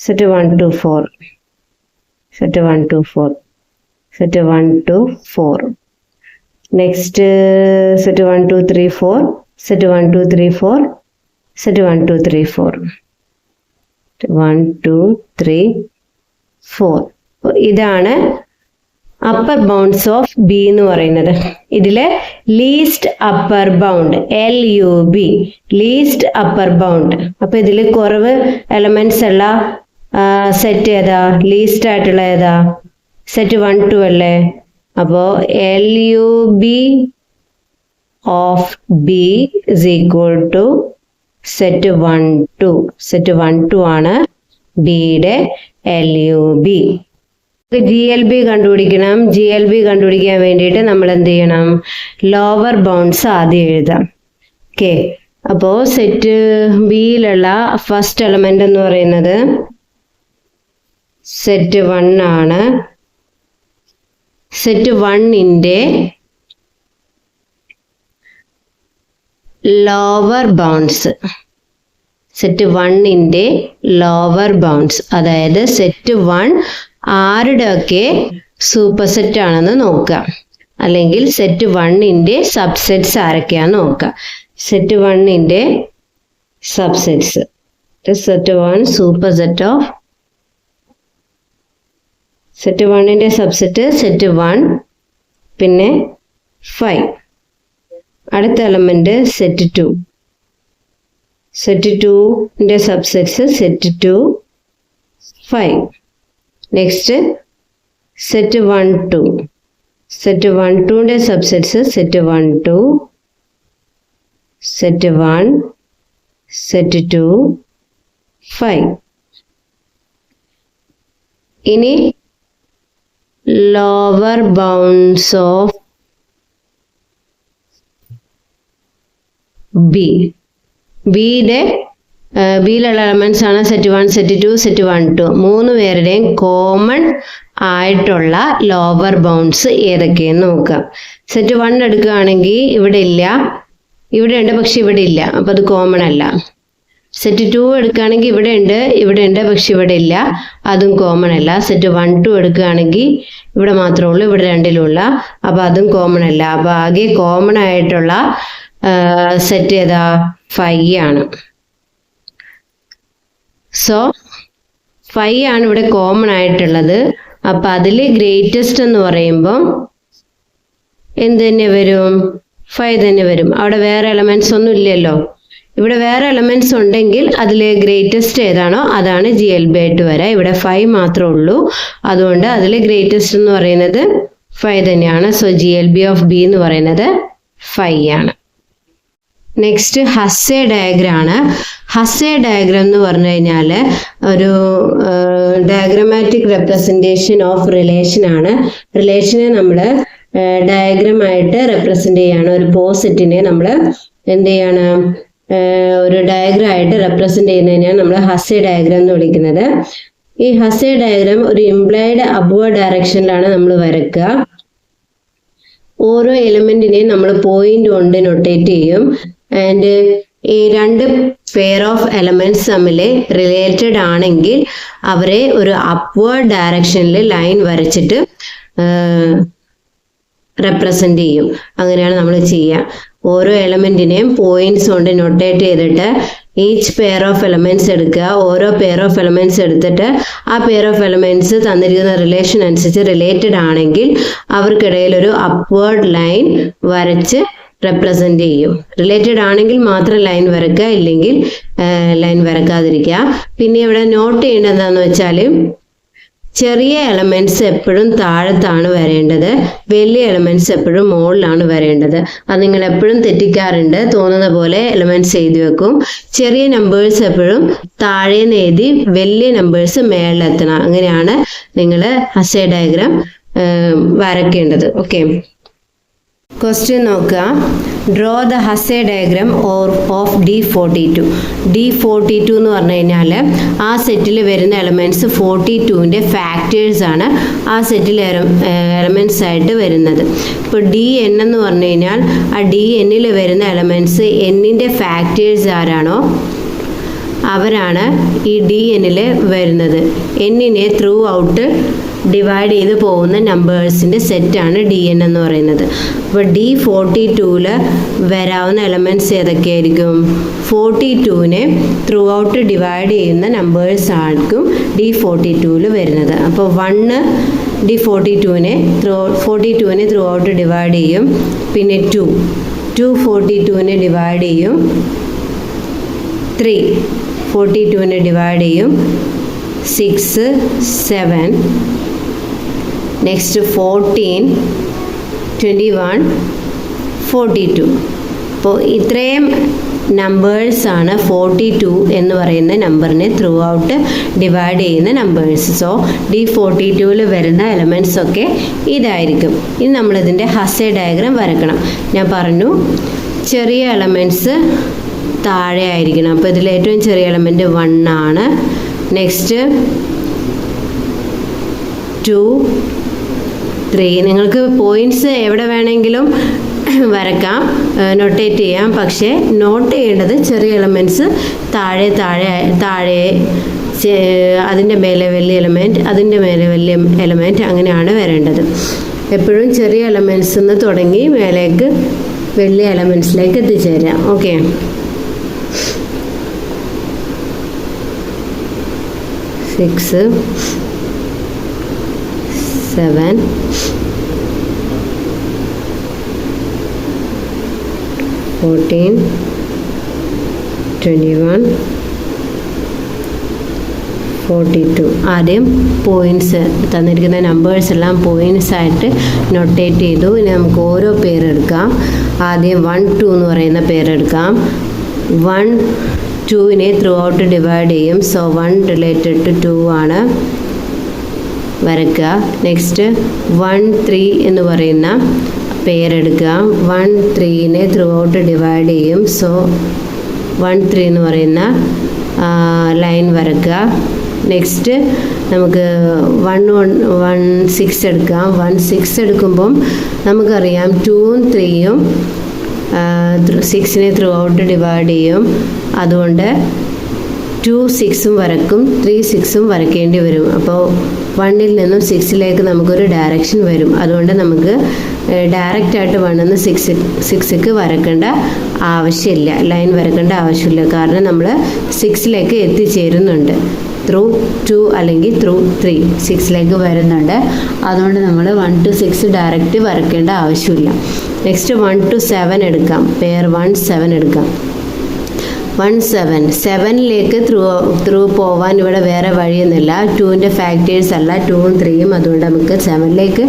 Set 1 2 4. Set 1 2 4. Set 1 2 4. Next set 1 2 3 4. Set 1 2 3 4. Set 1 2 3 4. 1 2 3 4. ഇതാണ് അപ്പർ ബൗണ്ട്സ് ഓഫ് ബി എന്ന് പറയുന്നത്. ഇതിലെ least upper bound LUB, least upper bound. അപ്പൊ ഇതിൽ കുറവ് എലമെന്റ്സ് ഉള്ള സെറ്റ് ഏതാ? ലീസ്റ്റ് ആയിട്ടുള്ള ഏതാ? സെറ്റ് 1 2 അല്ലേ? അപ്പോ LUB of B is equal to set 1 2. Set 1 2 ആണ് ബിയുടെ LUB. GLB കണ്ടുപിടിക്കണം. GLB കണ്ടുപിടിക്കാൻ വേണ്ടിയിട്ട് നമ്മൾ എന്ത് ചെയ്യണം? ലോവർ ബൗണ്ട്സ് ആദ്യം എഴുതാം. ഓക്കെ, അപ്പോ സെറ്റ് ബിയിലുള്ള ഫസ്റ്റ് എലമെന്റ് എന്ന് പറയുന്നത് സെറ്റ് 1 ആണ്. സെറ്റ് 1ന്റെ ലോവർ ബൗണ്ട്സ്, സെറ്റ് 1ന്റെ ലോവർ ബൗണ്ട്സ്, അതായത് സെറ്റ് 1 ആരുടെയൊക്കെ സൂപ്പർ സെറ്റ് ആണെന്ന് നോക്കുക, അല്ലെങ്കിൽ സെറ്റ് 1ന്റെ സബ്സെറ്റ്സ് ആരൊക്കെയാന്ന് നോക്കുക. സെറ്റ് 1ന്റെ subsets, set 1 super set of set 1ന്റെ സബ്സെറ്റ് സെറ്റ് 1 പിന്നെ 5. അടുത്ത എലമെന്റ് സെറ്റ് 2. സെറ്റ് 2ന്റെ subsets set 2 5. Next set 1 2. Set 1 2ന്റെ സബ്സെറ്റ്സ് സെറ്റ് 1 2, സെറ്റ് 1, സെറ്റ് 2 5. ഇനി ലോവർ ബൗണ്ട്സ് ഓഫ് ബി. ബിയിലുള്ള എലമെന്റ്സ് ആണ് സെറ്റ് 1, സെറ്റ് 2, സെറ്റ് 1 2. 3 പേരുടെയും കോമൺ ആയിട്ടുള്ള ലോവർ ബൗണ്ട്സ് ഏതൊക്കെയെന്ന് നോക്കാം. സെറ്റ് 1 എടുക്കുകയാണെങ്കിൽ ഇവിടെ ഇല്ല, ഇവിടെ ഉണ്ട് പക്ഷെ ഇവിടെ ഇല്ല, അപ്പൊ അത് കോമൺ അല്ല. സെറ്റ് 2 എടുക്കുകയാണെങ്കിൽ ഇവിടെ ഉണ്ട് പക്ഷെ ഇവിടെ ഇല്ല, അതും കോമൺ അല്ല. സെറ്റ് 1 2 എടുക്കുകയാണെങ്കിൽ ഇവിടെ മാത്രമേ ഉള്ളൂ, ഇവിടെ രണ്ടിലുമില്ല, അപ്പൊ അതും കോമൺ അല്ല. അപ്പൊ ആകെ കോമൺ ആയിട്ടുള്ള സെറ്റ് ഏതാ? 5 ആണ്. സോ 5 ആണ് ഇവിടെ കോമൺ ആയിട്ടുള്ളത്. അപ്പൊ അതിൽ ഗ്രേറ്റസ്റ്റ് എന്ന് പറയുമ്പോൾ എന്ത് തന്നെ വരും? 5 തന്നെ വരും. അവിടെ വേറെ എലമെന്റ്സ് ഒന്നും ഇല്ലല്ലോ. ഇവിടെ വേറെ എലമെന്റ്സ് ഉണ്ടെങ്കിൽ അതിൽ ഗ്രേറ്റസ്റ്റ് ഏതാണോ അതാണ് GLB ആയിട്ട് വരാം. ഇവിടെ 5 മാത്രമേ ഉള്ളൂ, അതുകൊണ്ട് അതിൽ ഗ്രേറ്റസ്റ്റ് എന്ന് പറയുന്നത് 5 തന്നെയാണ്. സോ GLB ഓഫ് ബി എന്ന് പറയുന്നത് 5 ആണ്. നെക്സ്റ്റ് ഹസ്സേ ഡയഗ്രം ആണ്. ഹസ്സേ ഡയഗ്രം എന്ന് പറഞ്ഞു കഴിഞ്ഞാൽ ഒരു ഡയഗ്രമാറ്റിക് റെപ്രസെൻറ്റേഷൻ ഓഫ് റിലേഷൻ ആണ്. റിലേഷനെ നമ്മൾ ഡയഗ്രം ആയിട്ട് റെപ്രസെന്റ് ചെയ്യാണ്. ഒരു പോസിറ്റിനെ നമ്മൾ എന്ത് ചെയ്യാണ്? ഒരു ഡയഗ്രം ആയിട്ട് റെപ്രസെന്റ് ചെയ്യുന്നതിനെയാണ് നമ്മൾ ഹസ്സേ ഡയഗ്രം എന്ന് വിളിക്കുന്നത്. ഈ ഹസ്സേ ഡയഗ്രം ഒരു ഇംപ്ലൈഡ് അപ്വേർഡ് ഡയറക്ഷനിലാണ് നമ്മൾ വരയ്ക്കുക. ഓരോ എലിമെന്റിനെയും നമ്മൾ പോയിന്റ് കൊണ്ട് നൊട്ടേറ്റ് ചെയ്യും. ആൻഡ് ഈ 2 പെയർ ഓഫ് എലമെന്റ്സ് തമ്മിൽ റിലേറ്റഡ് ആണെങ്കിൽ അവരെ ഒരു അപ്വേർഡ് ഡയറക്ഷനിൽ ലൈൻ വരച്ചിട്ട് റെപ്രസെന്റ് ചെയ്യും. അങ്ങനെയാണ് നമ്മൾ ചെയ്യുക. ഓരോ എലമെന്റിനെയും പോയിന്റ്സ് കൊണ്ട് നൊട്ടേറ്റ് ചെയ്തിട്ട് ഈച്ച് പെയർ ഓഫ് എലമെന്റ്സ് എടുക്കുക. ഓരോ പെയർ ഓഫ് എലമെന്റ്സ് എടുത്തിട്ട് ആ പെയർ ഓഫ് എലമെന്റ്സ് തന്നിരിക്കുന്ന റിലേഷൻ അനുസരിച്ച് റിലേറ്റഡ് ആണെങ്കിൽ അവർക്കിടയിൽ ഒരു അപ്വേർഡ് ലൈൻ വരച്ച് റെപ്രസെന്റ് ചെയ്യും. റിലേറ്റഡ് ആണെങ്കിൽ മാത്രം ലൈൻ വരയ്ക്കുക, ഇല്ലെങ്കിൽ ലൈൻ വരക്കാതിരിക്കുക. പിന്നെ ഇവിടെ നോട്ട് ചെയ്യേണ്ടത് എന്താണെന്ന് വെച്ചാൽ ചെറിയ എലമെന്റ്സ് എപ്പോഴും താഴത്താണ് വരേണ്ടത്, വലിയ എലമെന്റ്സ് എപ്പോഴും മുകളിലാണ് വരേണ്ടത്. അത് നിങ്ങൾ എപ്പോഴും തെറ്റിക്കാറുണ്ട്. തോന്നുന്ന പോലെ എലമെന്റ്സ് എഴുതി വെക്കും. ചെറിയ നമ്പേഴ്സ് എപ്പോഴും താഴേന്ന് എഴുതി വലിയ നമ്പേഴ്സ് മേളിലെത്തണം. അങ്ങനെയാണ് നിങ്ങൾ ഹസ്സേ ഡയഗ്രാം വരയ്ക്കേണ്ടത്. ഓക്കെ, ക്വസ്റ്റ്യൻ നോക്കുക. Draw the Hasse diagram of D42. D42 എന്ന് പറഞ്ഞു കഴിഞ്ഞാൽ ആ സെറ്റിൽ വരുന്ന എലമെൻറ്റ്സ് 42ൻ്റെ ഫാക്ടേഴ്സാണ് ആ സെറ്റിൽ എലമെൻറ്റ്സ് ആയിട്ട് വരുന്നത്. ഇപ്പോൾ DN എന്ന് പറഞ്ഞു കഴിഞ്ഞാൽ ആ DNൽ വരുന്ന എലമെൻറ്റ്സ് Nൻ്റെ ഫാക്ടേഴ്സ് ആരാണോ അവരാണ് ഈ DNൽ വരുന്നത്. Nനെ ത്രൂ ഔട്ട് ഡിവൈഡ് ചെയ്ത് പോകുന്ന നമ്പേഴ്സിൻ്റെ സെറ്റാണ് DN എന്ന് പറയുന്നത്. അപ്പോൾ D42ൽ വരാവുന്ന എലമെൻറ്റ്സ് ഏതൊക്കെയായിരിക്കും? 42നെ ത്രൂ ഔട്ട് ഡിവൈഡ് ചെയ്യുന്ന നമ്പേഴ്സ് ആയിരിക്കും D42ൽ വരുന്നത്. അപ്പോൾ 1 D42നെ ത്രൂ ഔട്ട് ഡിവൈഡ് ചെയ്യും. പിന്നെ 2 42നെ ഡിവൈഡ് ചെയ്യും. 3 42നെ ഡിവൈഡ് ചെയ്യും. 6 7 നെക്സ്റ്റ് 14 21 42. അപ്പോൾ ഇത്രയും നമ്പേഴ്സാണ് 42 എന്ന് പറയുന്ന നമ്പറിനെ ത്രൂ ഔട്ട് ഡിവൈഡ് ചെയ്യുന്ന നമ്പേഴ്സ്. സോ D42ൽ വരുന്ന എലമെൻറ്റ്സ് ഒക്കെ ഇതായിരിക്കും. ഇനി നമ്മളിതിൻ്റെ ഹസേ ഡയഗ്രാം വരക്കണം. ഞാൻ പറഞ്ഞു ചെറിയ എലമെൻറ്റ്സ് താഴെ ആയിരിക്കണം. അപ്പോൾ ഇതിൽ ഏറ്റവും ചെറിയ എലമെൻറ്റ് 1 ആണ്. നെക്സ്റ്റ് 2 3. നിങ്ങൾക്ക് പോയിൻറ്റ്സ് എവിടെ വേണമെങ്കിലും വരക്കാം, നൊട്ടേറ്റ് ചെയ്യാം. പക്ഷേ നോട്ട് ചെയ്യേണ്ടത് ചെറിയ എലമെൻറ്റ്സ് താഴെ അതിൻ്റെ മേലെ വലിയ എലമെൻറ്റ്, അതിൻ്റെ മേലെ വലിയ എലമെൻറ്റ്, അങ്ങനെയാണ് വരേണ്ടത്. എപ്പോഴും ചെറിയ എലമെൻറ്റ്സ് നിന്ന് തുടങ്ങി മേലേക്ക് വലിയ എലമെൻറ്റ്സിലേക്ക് എത്തിച്ചേരാം. ഓക്കെ. സിക്സ് 7 14 21 42. ആദ്യം പോയിൻറ്റ്സ് തന്നിരിക്കുന്ന നമ്പേഴ്സ് എല്ലാം പോയിൻറ്റ്സ് ആയിട്ട് നൊട്ടേറ്റ് ചെയ്തു. ഇനി നമുക്ക് ഓരോ പേരെടുക്കാം. ആദ്യം 1 2 എന്ന് പറയുന്ന പേരെടുക്കാം. 1 2നെ ത്രൂ ഔട്ട് ഡിവൈഡ് ചെയ്യും. സോ 1 റിലേറ്റഡ് ടു 2 ആണ് വരയ്ക്കുക. നെക്സ്റ്റ് 1 3 എന്ന് പറയുന്ന പേരെടുക്കുക. 1 3നെ ത്രൂ ഔട്ട് ഡിവൈഡ് ചെയ്യും. സോ 1 3 എന്ന് പറയുന്ന ലൈൻ വരയ്ക്കുക. നെക്സ്റ്റ് നമുക്ക് 1 6 എടുക്കാം. 1 6 എടുക്കുമ്പം നമുക്കറിയാം 2ഉം 3യും 6നെ ത്രൂ ഔട്ട് ഡിവൈഡ് ചെയ്യും. അതുകൊണ്ട് 2 6ഉം വരക്കും, 3 6ഉം വരയ്ക്കേണ്ടി വരും. അപ്പോൾ 1ൽ നിന്നും 6ലേക്ക് നമുക്കൊരു ഡയറക്ഷൻ വരും. അതുകൊണ്ട് നമുക്ക് ഡയറക്റ്റായിട്ട് 1 നിന്ന് 6ക്ക് വരക്കേണ്ട ആവശ്യമില്ല, ലൈൻ വരക്കേണ്ട ആവശ്യമില്ല. കാരണം നമ്മൾ 6ലേക്ക് എത്തിച്ചേരുന്നുണ്ട്. ത്രൂ 2 അല്ലെങ്കിൽ ത്രൂ 3 6ലേക്ക് വരുന്നുണ്ട്. അതുകൊണ്ട് നമ്മൾ 1 to 6 ഡയറക്റ്റ് വരയ്ക്കേണ്ട ആവശ്യമില്ല. നെക്സ്റ്റ് 1 to 7 എടുക്കാം. പെയർ 1 7 എടുക്കാം. 1 7ലേക്ക് ത്രൂ പോവാൻ ഇവിടെ വേറെ വഴിയൊന്നുമില്ല. 2ൻ്റെ ഫാക്ടേഴ്സ് അല്ല 2ഉം 3യും. അതുകൊണ്ട് നമുക്ക് 7ലേക്ക്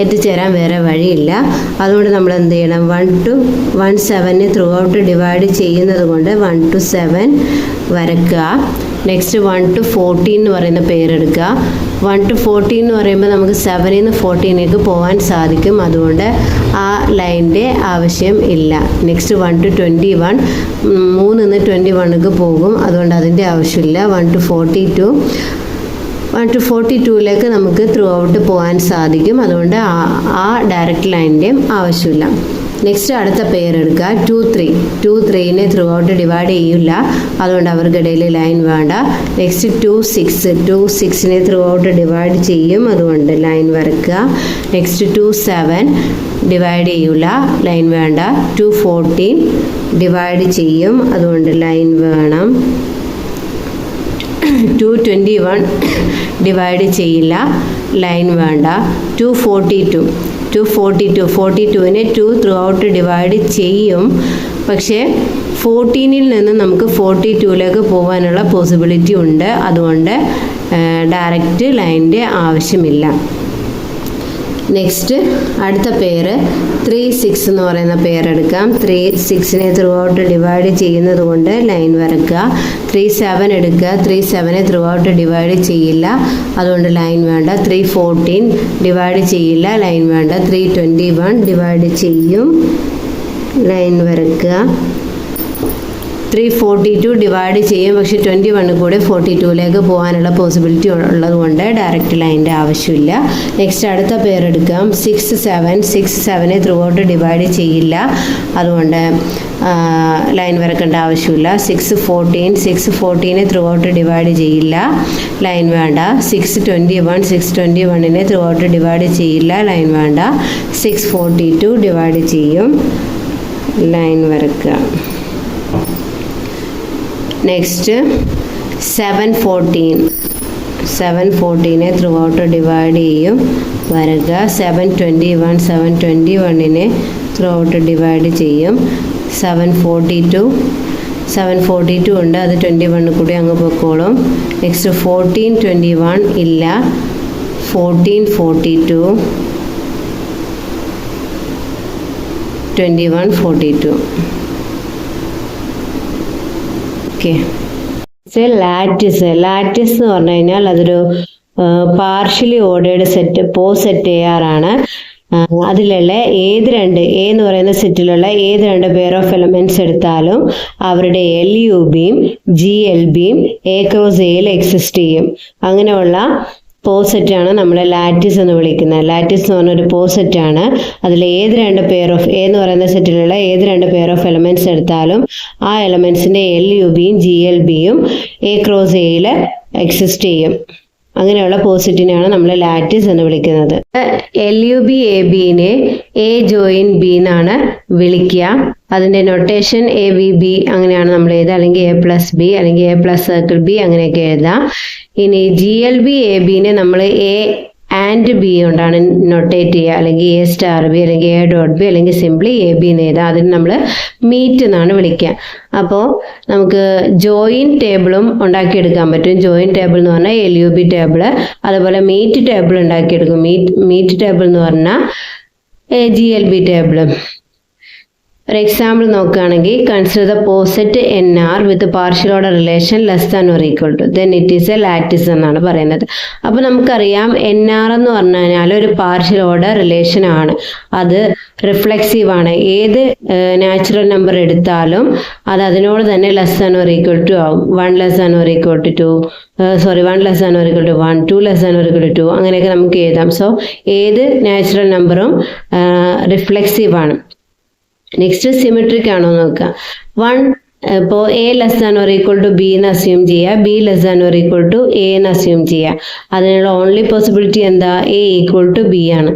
എത്തിച്ചേരാൻ വേറെ വഴിയില്ല. അതുകൊണ്ട് നമ്മൾ എന്ത് ചെയ്യണം? 1 7നെ ത്രൂ ഔട്ട് ഡിവൈഡ് ചെയ്യുന്നത് കൊണ്ട് 1 to 7 വരയ്ക്കുക. നെക്സ്റ്റ് 1 to 14 എന്ന് പറയുന്ന പേരെടുക്കുക. 1 to 14 എന്ന് പറയുമ്പോൾ നമുക്ക് 7ൽ നിന്ന് 14ലേക്ക് പോകാൻ സാധിക്കും. അതുകൊണ്ട് ആ ലൈനിൻ്റെ ആവശ്യം ഇല്ല. നെക്സ്റ്റ് 1 to 21 3 നിന്ന് 21ക്ക് പോകും. അതുകൊണ്ട് അതിൻ്റെ ആവശ്യമില്ല. 1 to 42ലേക്ക് നമുക്ക് ത്രൂ ഔട്ട് പോകാൻ സാധിക്കും. അതുകൊണ്ട് ആ ഡയറക്റ്റ് ലൈനിൻ്റെയും ആവശ്യമില്ല. നെക്സ്റ്റ് അടുത്ത പേരെടുക്കുക. 2 3നെ ത്രൂ ഔട്ട് ഡിവൈഡ് ചെയ്യില്ല. അതുകൊണ്ട് അവർക്കിടയിൽ ലൈൻ വേണ്ട. നെക്സ്റ്റ് 2 6നെ ത്രൂ ഔട്ട് ഡിവൈഡ് ചെയ്യും. അതുകൊണ്ട് ലൈൻ വരയ്ക്കുക. നെക്സ്റ്റ് 2 7 ഡിവൈഡ് ചെയ്യില്ല, ലൈൻ വേണ്ട. 2 14 ഡിവൈഡ് ചെയ്യും. അതുകൊണ്ട് ലൈൻ വേണം. 2 21 ഡിവൈഡ് ചെയ്യില്ല, ലൈൻ വേണ്ട. 2 42നെ 2 ത്രൂ ഔട്ട് ഡിവൈഡ് ചെയ്യും. പക്ഷേ 14ൽ നിന്ന് നമുക്ക് 42ലേക്ക് പോകാനുള്ള പോസിബിലിറ്റി ഉണ്ട്. അതുകൊണ്ട് ഡയറക്റ്റ് ലൈനിൻ്റെ ആവശ്യമില്ല. നെക്സ്റ്റ് അടുത്ത പേര് 3, 6 എന്ന് പറയുന്ന പേരെടുക്കാം. 3, 6നെ ത്രൂ ഔട്ട് ഡിവൈഡ് ചെയ്യുന്നത് കൊണ്ട് ലൈൻ വരക്കുക. 3, 7 എടുക്കുക. 3, 7നെ ത്രൂ ഔട്ട് ഡിവൈഡ് ചെയ്യില്ല, അതുകൊണ്ട് ലൈൻ വേണ്ട. 3, 14 ഡിവൈഡ് ചെയ്യില്ല, ലൈൻ വേണ്ട. 3, 21 ഡിവൈഡ് ചെയ്യും, ലൈൻ വരക്കുക. 3, 42 ഡിവൈഡ് ചെയ്യും, പക്ഷെ 21 കൂടെ 42ലേക്ക് പോകാനുള്ള പോസിബിലിറ്റി ഉള്ളത് കൊണ്ട് ഡയറക്റ്റ് ലൈൻ്റെ ആവശ്യമില്ല. നെക്സ്റ്റ് അടുത്ത പേരെടുക്കാം. 6, 7. 6, 7നെ ത്രൂ ഔട്ട് ഡിവൈഡ് ചെയ്യില്ല, അതുകൊണ്ട് ലൈൻ വരക്കേണ്ട ആവശ്യമില്ല. 6, 14. 6, 14നെ ത്രൂ ഔട്ട് ഡിവൈഡ് ചെയ്യില്ല, ലൈൻ വേണ്ട. 6, 21. 6, 21നെ ത്രൂ ഔട്ട് ഡിവൈഡ് ചെയ്യില്ല, ലൈൻ വേണ്ട. 6, 42 ഡിവൈഡ് ചെയ്യും, ലൈൻ വരക്കുക. നെക്സ്റ്റ് 7, 14. 7, 14നെ ത്രൂ ഔട്ട് ഡിവൈഡ് ചെയ്യും, വരക്കുക. 7, 21. 7, 21നെ ത്രൂ ഔട്ട് ഡിവൈഡ് ചെയ്യും. 7, 42. 7, 42 ഉണ്ട്, അത് 21 കൂടി അങ്ങ് പൊക്കോളും. നെക്സ്റ്റ് 14, 21 ഇല്ല. 14, 42. 21, 42. ഓക്കെ. ലാറ്റിസ് എന്ന് പറഞ്ഞു കഴിഞ്ഞാൽ അതൊരു partially ordered set, set AR ആണ്. അതിലുള്ള ഏത് രണ്ട് എ എന്ന് പറയുന്ന സെറ്റിലുള്ള ഏത് രണ്ട് പെയർ ഓഫ് എലമെന്റ്സ് എടുത്താലും അവരുടെ LUBയും GLBയും A ക്രോസ് Aയിൽ എക്സിസ്റ്റ് ചെയ്യും. അങ്ങനെയുള്ള പോസെറ്റാണ് നമ്മൾ ലാറ്റിസ് എന്ന് വിളിക്കുന്നത്. ലാറ്റിസ് എന്ന് പറഞ്ഞൊരു പോസെറ്റാണ്. അതിൽ ഏത് രണ്ട് പെയർ ഓഫ് എ എന്ന് പറയുന്ന സെറ്റിലുള്ള ഏത് രണ്ട് പെയർ ഓഫ് എലമെന്റ്സ് എടുത്താലും ആ എലമെന്റ്സിന്റെ LUBയും GLBയും A ക്രോസ് Aയിൽ എക്സിസ്റ്റ് ചെയ്യും. അങ്ങനെയുള്ള പോസിറ്റിനെയാണ് നമ്മൾ ലാറ്റിസ് എന്ന് വിളിക്കുന്നത്. LUB ABനെ A ജോയിൻ B എന്നാണ് വിളിക്കുക. അതിന്റെ നൊട്ടേഷൻ ABB അങ്ങനെയാണ് നമ്മൾ എഴുതുക, അല്ലെങ്കിൽ A+B അല്ലെങ്കിൽ A+ സർക്കിൾ B അങ്ങനെയൊക്കെ എഴുതാം. ഇനി GLB ABനെ നമ്മൾ A ആൻഡ് B കൊണ്ടാണ് നൊട്ടേറ്റ് ചെയ്യുക, അല്ലെങ്കിൽ A*B അല്ലെങ്കിൽ A.B അല്ലെങ്കിൽ സിംപ്ലി AB എന്ന് എഴുതാം. അതിന് നമ്മൾ മീറ്റ് എന്നാണ് വിളിക്കുക. അപ്പോൾ നമുക്ക് ജോയിൻ ടേബിളും ഉണ്ടാക്കിയെടുക്കാൻ പറ്റും. ജോയിൻ ടേബിൾ എന്ന് പറഞ്ഞാൽ LUB ടേബിൾ, അതുപോലെ മീറ്റ് ടേബിൾ ഉണ്ടാക്കിയെടുക്കും. മീറ്റ് ടേബിൾ എന്ന് പറഞ്ഞാൽ GLB ടേബിൾ. ഒരു എക്സാമ്പിൾ നോക്കുകയാണെങ്കിൽ, consider the poset NR with partial order relation less than or equal to, then it is a lattice എന്നാണ് പറയുന്നത്. അപ്പോൾ നമുക്കറിയാം NR എന്ന് പറഞ്ഞു കഴിഞ്ഞാൽ ഒരു പാർഷ്യൽ ഓർഡർ റിലേഷൻ ആണ്. അത് റിഫ്ലെക്സീവ് ആണ്. ഏത് നാച്ചുറൽ നമ്പർ എടുത്താലും അത് അതിനോട് തന്നെ less than or equal to ആവും. 1 less than or equal to 2, 1 less than or equal to 1, 2 less than or equal to 2, അങ്ങനെയൊക്കെ നമുക്ക് എഴുതാം. സോ ഏത് നാച്ചുറൽ നമ്പറും റിഫ്ലെക്സീവ് ആണ്. നെക്സ്റ്റ് സിമെട്രിക് ആണോ നോക്കുക. 1 ഇപ്പോൾ A less than or equal to B എന്ന് അസ്യൂം ചെയ്യുക, B less than or equal to A എന്ന് അസ്യൂം ചെയ്യുക. അതിനുള്ള ഓൺലി പോസിബിലിറ്റി എന്താ? A ഈക്വൽ ടു B ആണ്.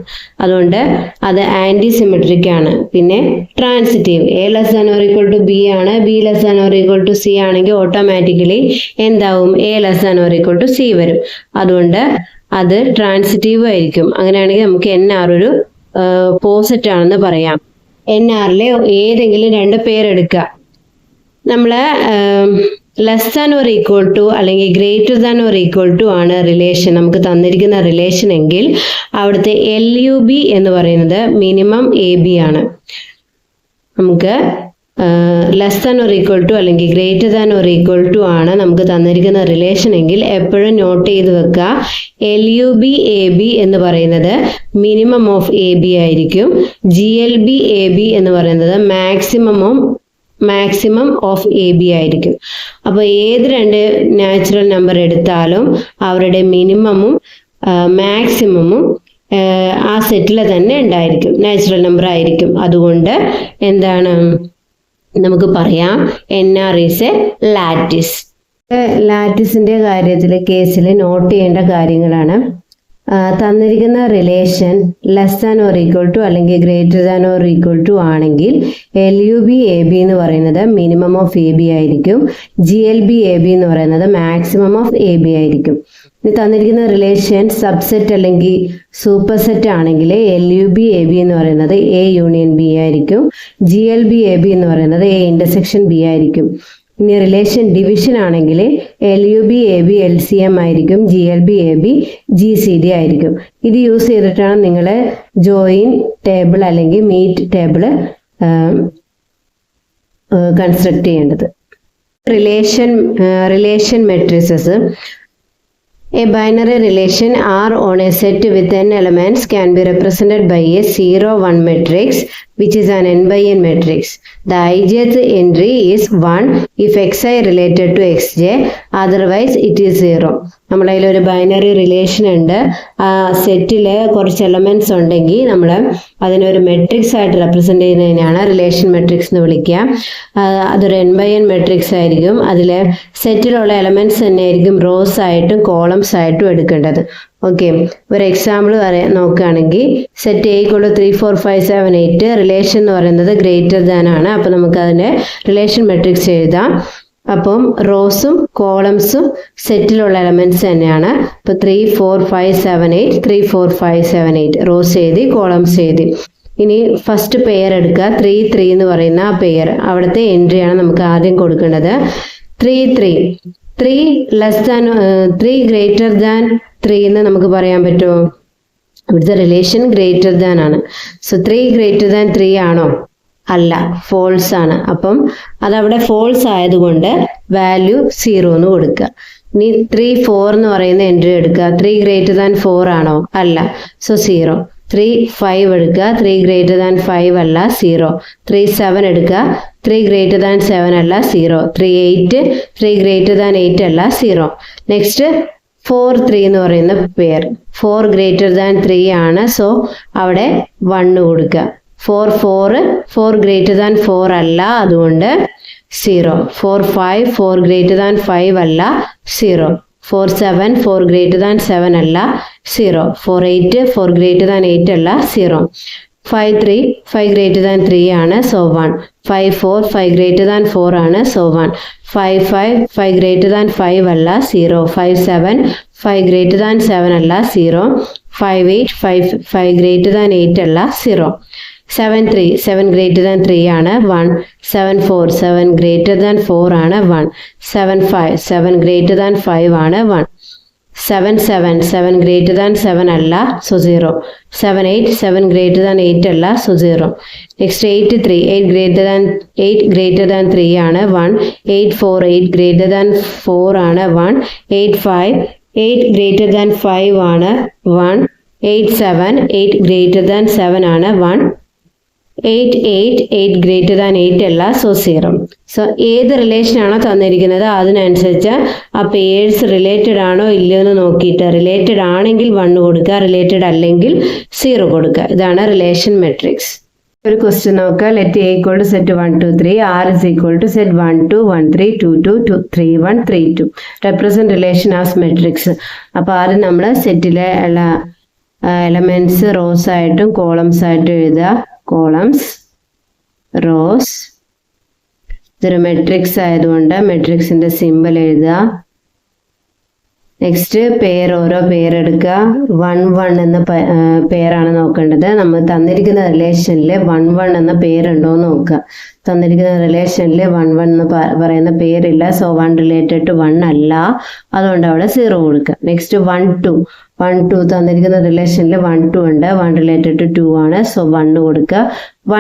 അതുകൊണ്ട് അത് ആന്റി സിമെട്രിക് ആണ്. പിന്നെ transitive, A less than or equal to B ആണ്, B less than or equal to C ആണെങ്കിൽ ഓട്ടോമാറ്റിക്കലി എന്താവും? A less than or equal to C വരും. അതുകൊണ്ട് അത് ട്രാൻസിറ്റീവ് ആയിരിക്കും. അങ്ങനെയാണെങ്കിൽ നമുക്ക് NR ഒരു പോസെറ്റ് ആണെന്ന് പറയാം. NRലെ ഏതെങ്കിലും രണ്ട് പേരെടുക്കുക. നമ്മൾ less than or equal to അല്ലെങ്കിൽ greater than or equal to ആണ് റിലേഷൻ, നമുക്ക് തന്നിരിക്കുന്ന റിലേഷൻ എങ്കിൽ അവിടുത്തെ LUB എന്ന് പറയുന്നത് മിനിമം AB ആണ്. നമുക്ക് less than or equal to അല്ലെങ്കിൽ greater than or equal to ആണ് നമുക്ക് തന്നിരിക്കുന്ന റിലേഷൻ എങ്കിൽ എപ്പോഴും നോട്ട് ചെയ്ത് വെക്കുക, LUB AB എന്ന് പറയുന്നത് മിനിമം ഓഫ് AB ആയിരിക്കും. GLB AB എന്ന് പറയുന്നത് മാക്സിമം ഓഫ് AB ആയിരിക്കും. അപ്പോൾ ഏത് രണ്ട് നാച്ചുറൽ നമ്പർ എടുത്താലും അവരുടെ മിനിമമും മാക്സിമമും ആ സെറ്റിൽ തന്നെ ഉണ്ടായിരിക്കും, നാച്ചുറൽ നമ്പർ ആയിരിക്കും. അതുകൊണ്ട് എന്താണ് നമുക്ക് പറയാം? NR is a lattice. ലാറ്റിസിന്റെ കേസിൽ നോട്ട് ചെയ്യേണ്ട കാര്യങ്ങളാണ്. തന്നിരിക്കുന്ന relation less than or equal to അല്ലെങ്കിൽ greater than or equal to ആണെങ്കിൽ LUB AB എന്ന് പറയുന്നത് മിനിമം ഓഫ് AB ആയിരിക്കും. GLB AB എന്ന് പറയുന്നത് മാക്സിമം ഓഫ് AB ആയിരിക്കും. ഇനി തന്നിരിക്കുന്ന റിലേഷൻ സബ്സെറ്റ് അല്ലെങ്കിൽ സൂപ്പർ സെറ്റ് ആണെങ്കിൽ LUB AB എന്ന് പറയുന്നത് A യൂണിയൻ B ആയിരിക്കും. GLB AB എന്ന് പറയുന്നത് A ഇന്റർസെക്ഷൻ B ആയിരിക്കും. ഇനി റിലേഷൻ ഡിവിഷൻ ആണെങ്കിൽ LUB AB LCM ആയിരിക്കും, GLB AB GCD ആയിരിക്കും. ഇത് യൂസ് ചെയ്തിട്ടാണ് നിങ്ങൾ ജോയിൻ ടേബിൾ അല്ലെങ്കിൽ മീറ്റ് ടേബിൾ കൺസ്ട്രക്ട് ചെയ്യേണ്ടത്. Relation matrices. A binary relation R on a set with n elements can be represented by a 0-1 matrix, which is an n by n matrix. The ijth entry is 1 if xi related to xj, otherwise it is 0. നമ്മളെ ഒരു binary relation ഉണ്ട്. ആ സെറ്റിൽ കുറച്ച് elements ഉണ്ടെങ്കിൽ നമ്മൾ അതിനൊരു matrix ആയിട്ട് represent ചെയ്യുന്നതിനാണ് റിലേഷൻ മെട്രിക്സ് എന്ന് വിളിക്കുക. അതൊരു n by n മെട്രിക്സ് ആയിരിക്കും. അതിൽ സെറ്റിലുള്ള എലമെന്റ്സ് തന്നെ ആയിരിക്കും റോസ് ആയിട്ടും കോളംസ് ആയിട്ടും എടുക്കേണ്ടത്. ഓക്കെ, ഒരു എക്സാമ്പിൾ നോക്കുകയാണെങ്കിൽ സെറ്റ് A = 3 4 5 7 8 റിലേഷൻ എന്ന് പറയുന്നത് ഗ്രേറ്റർ ദാൻ ആണ്. അപ്പം നമുക്ക് അതിൻ്റെ റിലേഷൻ മെട്രിക്സ് എഴുതാം. അപ്പം റോസും കോളംസും സെറ്റിലുള്ള എലമെന്റ്സ് തന്നെയാണ്. ഇപ്പം 3 4 5 7 8 3 4 5 7 8 റോസ് എഴുതി, കോളംസ് എഴുതി. ഇനി ഫസ്റ്റ് പെയർ എടുക്കുക, 3 3 എന്ന് പറയുന്ന ആ പെയർ, അവിടുത്തെ എൻട്രിയാണ് നമുക്ക് ആദ്യം കൊടുക്കേണ്ടത്. 3 3 3 ലെസ് ദാൻ 3 ഗ്രേറ്റർ ദാൻ 3 എന്ന് നമുക്ക് പറയാൻ പറ്റുമോ? ഇവിടുത്തെ റിലേഷൻ ഗ്രേറ്റർ ദാൻ ആണ്. സോ 3 ഗ്രേറ്റർ ദാൻ 3 ആണോ? അല്ല, ഫോൾസ് ആണ്. അപ്പം അതവിടെ ഫോൾസ് ആയതുകൊണ്ട് വാല്യൂ 0 എന്ന് കൊടുക്കുക. ഇനി 3 4 എന്ന് പറയുന്ന എൻട്രി എടുക്കുക. 3 ഗ്രേറ്റർ ദാൻ 4 ആണോ? അല്ല, സോ 0. 3 5 എടുക്കുക. 3 ഗ്രേറ്റർ ദാൻ 5 അല്ല, 0. 3 7 എടുക്കുക. 3 ഗ്രേറ്റർ ദാൻ 7 അല്ല, 0. 3 8 3 ഗ്രേറ്റർ ദാൻ 8 അല്ല, 0. നെക്സ്റ്റ് 4 3 എന്ന് പറയുന്ന പെയർ, 4 ഗ്രേറ്റർ ദാൻ 3 ആണ്. സോ അവിടെ 1 കൊടുക്കുക. 4 4 4 ഗ്രേറ്റർ ദാൻ 4 അല്ല, അതുകൊണ്ട് 0. 4 5 4 ഗ്രേറ്റർ ദാൻ 5 അല്ല, 0. 4 7 4 ഗ്രേറ്റർ ദാൻ 7 അല്ല, 0. 4 8 4 ഗ്രേറ്റർ ദാൻ 8 അല്ല, 0. 5 3 5 ഗ്രേറ്റർ ദാൻ 3 ആണ്, സോ 1. 5 4 5 ഗ്രേറ്റർ ദാൻ 4 ആണ്, സോ 1. 5 5 5 ഗ്രേറ്റർ ദാൻ 5 അല്ല, 0. 5 7 5 ഗ്രേറ്റർ ദാൻ 7 അല്ല, 0. 5 8 5 ഗ്രേറ്റർ ദാൻ 8 അല്ല, 0. 7 3 7 ഗ്രേറ്റർ ദാൻ 3 ആണ്, 1. 7 4 7 ഗ്രേറ്റർ ദാൻ 4 ആണ്, 1. 7 5 7 ഗ്രേറ്റർ ദാൻ 5 ആണ്, 1. 7 7 7 ഗ്രേറ്റർ ദാൻ 7 അല്ല, സോ 0. 7 8 7 ഗ്രേറ്റർ ദാൻ 8 അല്ല, സോ 0. നെക്സ്റ്റ് 8 3 8 ഗ്രേറ്റർ ദാൻ 3 ആണ്, 1. 8 4 8 ഗ്രേറ്റർ ദാൻ 4 ആണ്, 1. 8 5 8 ഗ്രേറ്റർ ദാൻ 5 ആണ്, 1. 8 7 8 ഗ്രേറ്റർ ദാൻ 7 ആണ്, 1. 8 8 8 ഗ്രേറ്റർ ദാൻ 8 അല്ല, സോ 0. സോ ഏത് റിലേഷൻ ആണോ തന്നിരിക്കുന്നത് അതിനനുസരിച്ച് ആ പേഴ്സ് റിലേറ്റഡ് ആണോ ഇല്ലയോ എന്ന് നോക്കിയിട്ട് റിലേറ്റഡ് ആണെങ്കിൽ 1 കൊടുക്കുക, റിലേറ്റഡ് അല്ലെങ്കിൽ 0 കൊടുക്കുക. ഇതാണ് റിലേഷൻ മെട്രിക്സ്. ഒരു ക്വസ്റ്റ്യൻ നോക്കുക. Let A = set 1 2 3, R is equal to set 1 2 1 3 2 2 2 3 1 3 2. Represent relation as matrix. അപ്പോൾ ആദ്യം നമ്മൾ സെറ്റിലെ എലമെന്റ്സ് റോസ് ആയിട്ടും കോളംസ് ആയിട്ടും എഴുതുക. കോളംസ് റോസ്, ഇതൊരു മെട്രിക്സ് ആയതുകൊണ്ട് മെട്രിക്സിന്റെ സിമ്പിൾ എഴുതുക. നെക്സ്റ്റ് പെയർ, ഓരോ പെയർ എടുക്കുക. 1 1 എന്ന പെയറാണ് നോക്കേണ്ടത്. നമ്മൾ തന്നിരിക്കുന്ന റിലേഷനിൽ 1 1 എന്ന പേരുണ്ടോ എന്ന് നോക്കുക. തന്നിരിക്കുന്ന റിലേഷനിൽ 1 1 എന്ന് പറയുന്ന പേരില്ല, സോ 1 റിലേറ്റഡ് ടു 1 അല്ല, അതുകൊണ്ട് അവിടെ 0 കൊടുക്കുക. നെക്സ്റ്റ് 1 2 1 2 തന്നിരിക്കുന്ന റിലേഷനിൽ 1 2 ഉണ്ട്, 1 റിലേറ്റഡ് ടു 2 ആണ്, സോ 1 കൊടുക്കുക.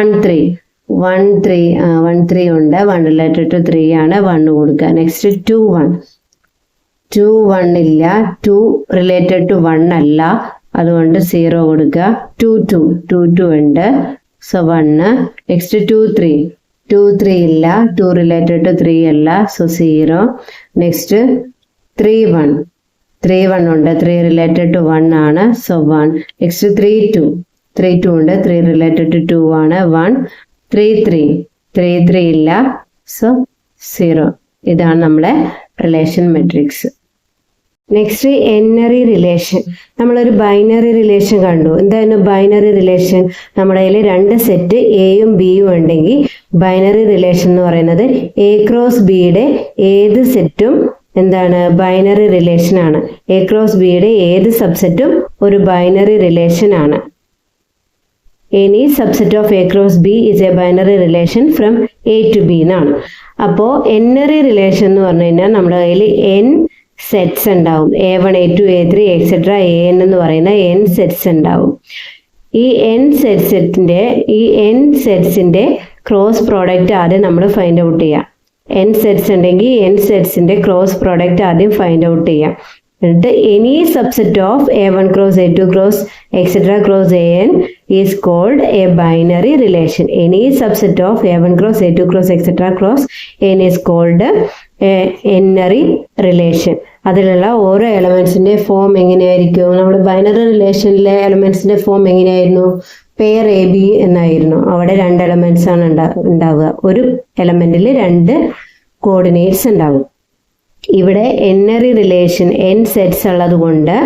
1 3 1 3 ഉണ്ട്, 1 റിലേറ്റഡ് ടു 3 ആണ്, 1 കൊടുക്കുക. നെക്സ്റ്റ് 2 1 2 1 ഇല്ല, 2 റിലേറ്റഡ് ടു 1 അല്ല, അതുകൊണ്ട് 0 കൊടുക്കുക. 2 2 ഉണ്ട്, സോ 1. നെക്സ്റ്റ് 2 3 ഇല്ല, 2 റിലേറ്റഡ് ടു 3 അല്ല, സോ 0. നെക്സ്റ്റ് 3 1 ഉണ്ട്, 3 റിലേറ്റഡ് ടു 1 ആണ്, സോ 1. നെക്സ്റ്റ് 3 2 ഉണ്ട്, 3 റിലേറ്റഡ് ടു 2 ആണ്, 1. 3 3 ഇല്ല, സോ 0. ഇതാണ് നമ്മളെ relation matrix. Next n-ary relation. നമ്മളൊരു ബൈനറി റിലേഷൻ കണ്ടു. എന്തായിരുന്നു ബൈനറി റിലേഷൻ? നമ്മുടെ കയ്യിൽ 2 സെറ്റ് എയും ബിയും ഉണ്ടെങ്കിൽ ബൈനറി റിലേഷൻ എന്ന് പറയുന്നത് A ക്രോസ് ബിയുടെ ഏത് സെറ്റും എന്താണ് ബൈനറി റിലേഷൻ ആണ്. A ക്രോസ് ബിയുടെ ഏത് സബ്സെറ്റും ഒരു ബൈനറി റിലേഷൻ ആണ്. Any subset of A cross B is a binary relation from A to B എന്നാണ്. അപ്പോൾ എന്നറി റിലേഷൻ എന്ന് പറഞ്ഞു കഴിഞ്ഞാൽ നമ്മുടെ കയ്യിൽ n സെറ്റ്സ് ഉണ്ടാവും. A1 A2 A3 etcetera AN എന്ന് പറയുന്ന n സെറ്റ്സ് ഉണ്ടാവും. ഈ n സെറ്റ്സിന്റെ ക്രോസ് പ്രോഡക്റ്റ് ആദ്യം നമ്മൾ ഫൈൻഡ് ഔട്ട് ചെയ്യാം. n സെറ്റ്സ് ഉണ്ടെങ്കിൽ n സെറ്റ്സിന്റെ ക്രോസ് പ്രോഡക്റ്റ് ആദ്യം ഫൈൻഡ് ഔട്ട് ചെയ്യാം. എന്നിട്ട് any subset of A1 cross A2 cross etcetera cross AN is called a binary relation. Any subset of A1 cross A2 cross etcetera cross AN is called n-ary relation. അതിലുള്ള ഓരോ എലമെന്റ്സിന്റെ form എങ്ങനെയായിരിക്കും? നമ്മുടെ binary റിലേഷനിലെ എലമെന്റ്സിന്റെ form എങ്ങനെയായിരുന്നു? Pair AB എന്നായിരുന്നു. അവിടെ 2 എലമെന്റ്സ് ആണ് ഉണ്ടാവുക. ഒരു എലമെന്റിൽ 2 കോർഡിനേറ്റ്സ് ഉണ്ടാവും. ഇവിടെ എന്നറി റിലേഷൻ n സെറ്റ്സ് ഉള്ളത് കൊണ്ട്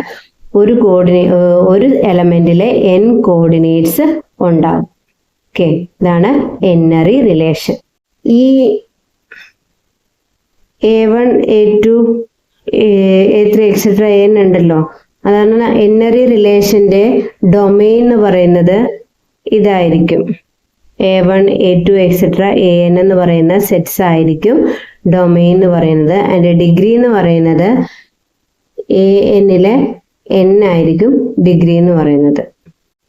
ഒരു എലമെന്റിലെ n കോർഡിനേറ്റ്സ് ഉണ്ടാവും. ഓക്കെ, ഇതാണ് എന്നറി റിലേഷൻ. ഈ A1 A2 A3 etcetera AN ഉണ്ടല്ലോ, അതാണ് എന്നറി റിലേഷന്റെ ഡൊമെയിൻ എന്ന് പറയുന്നത് ഇതായിരിക്കും. A1 A2 എക്സെട്ര AN എന്ന് പറയുന്ന സെറ്റ്സ് ആയിരിക്കും ഡൊമെയിൻ എന്ന് പറയുന്നത്. അതിന്റെ ഡിഗ്രി എന്ന് പറയുന്നത് ANലെ n ആയിരിക്കും ഡിഗ്രി എന്ന് പറയുന്നത്.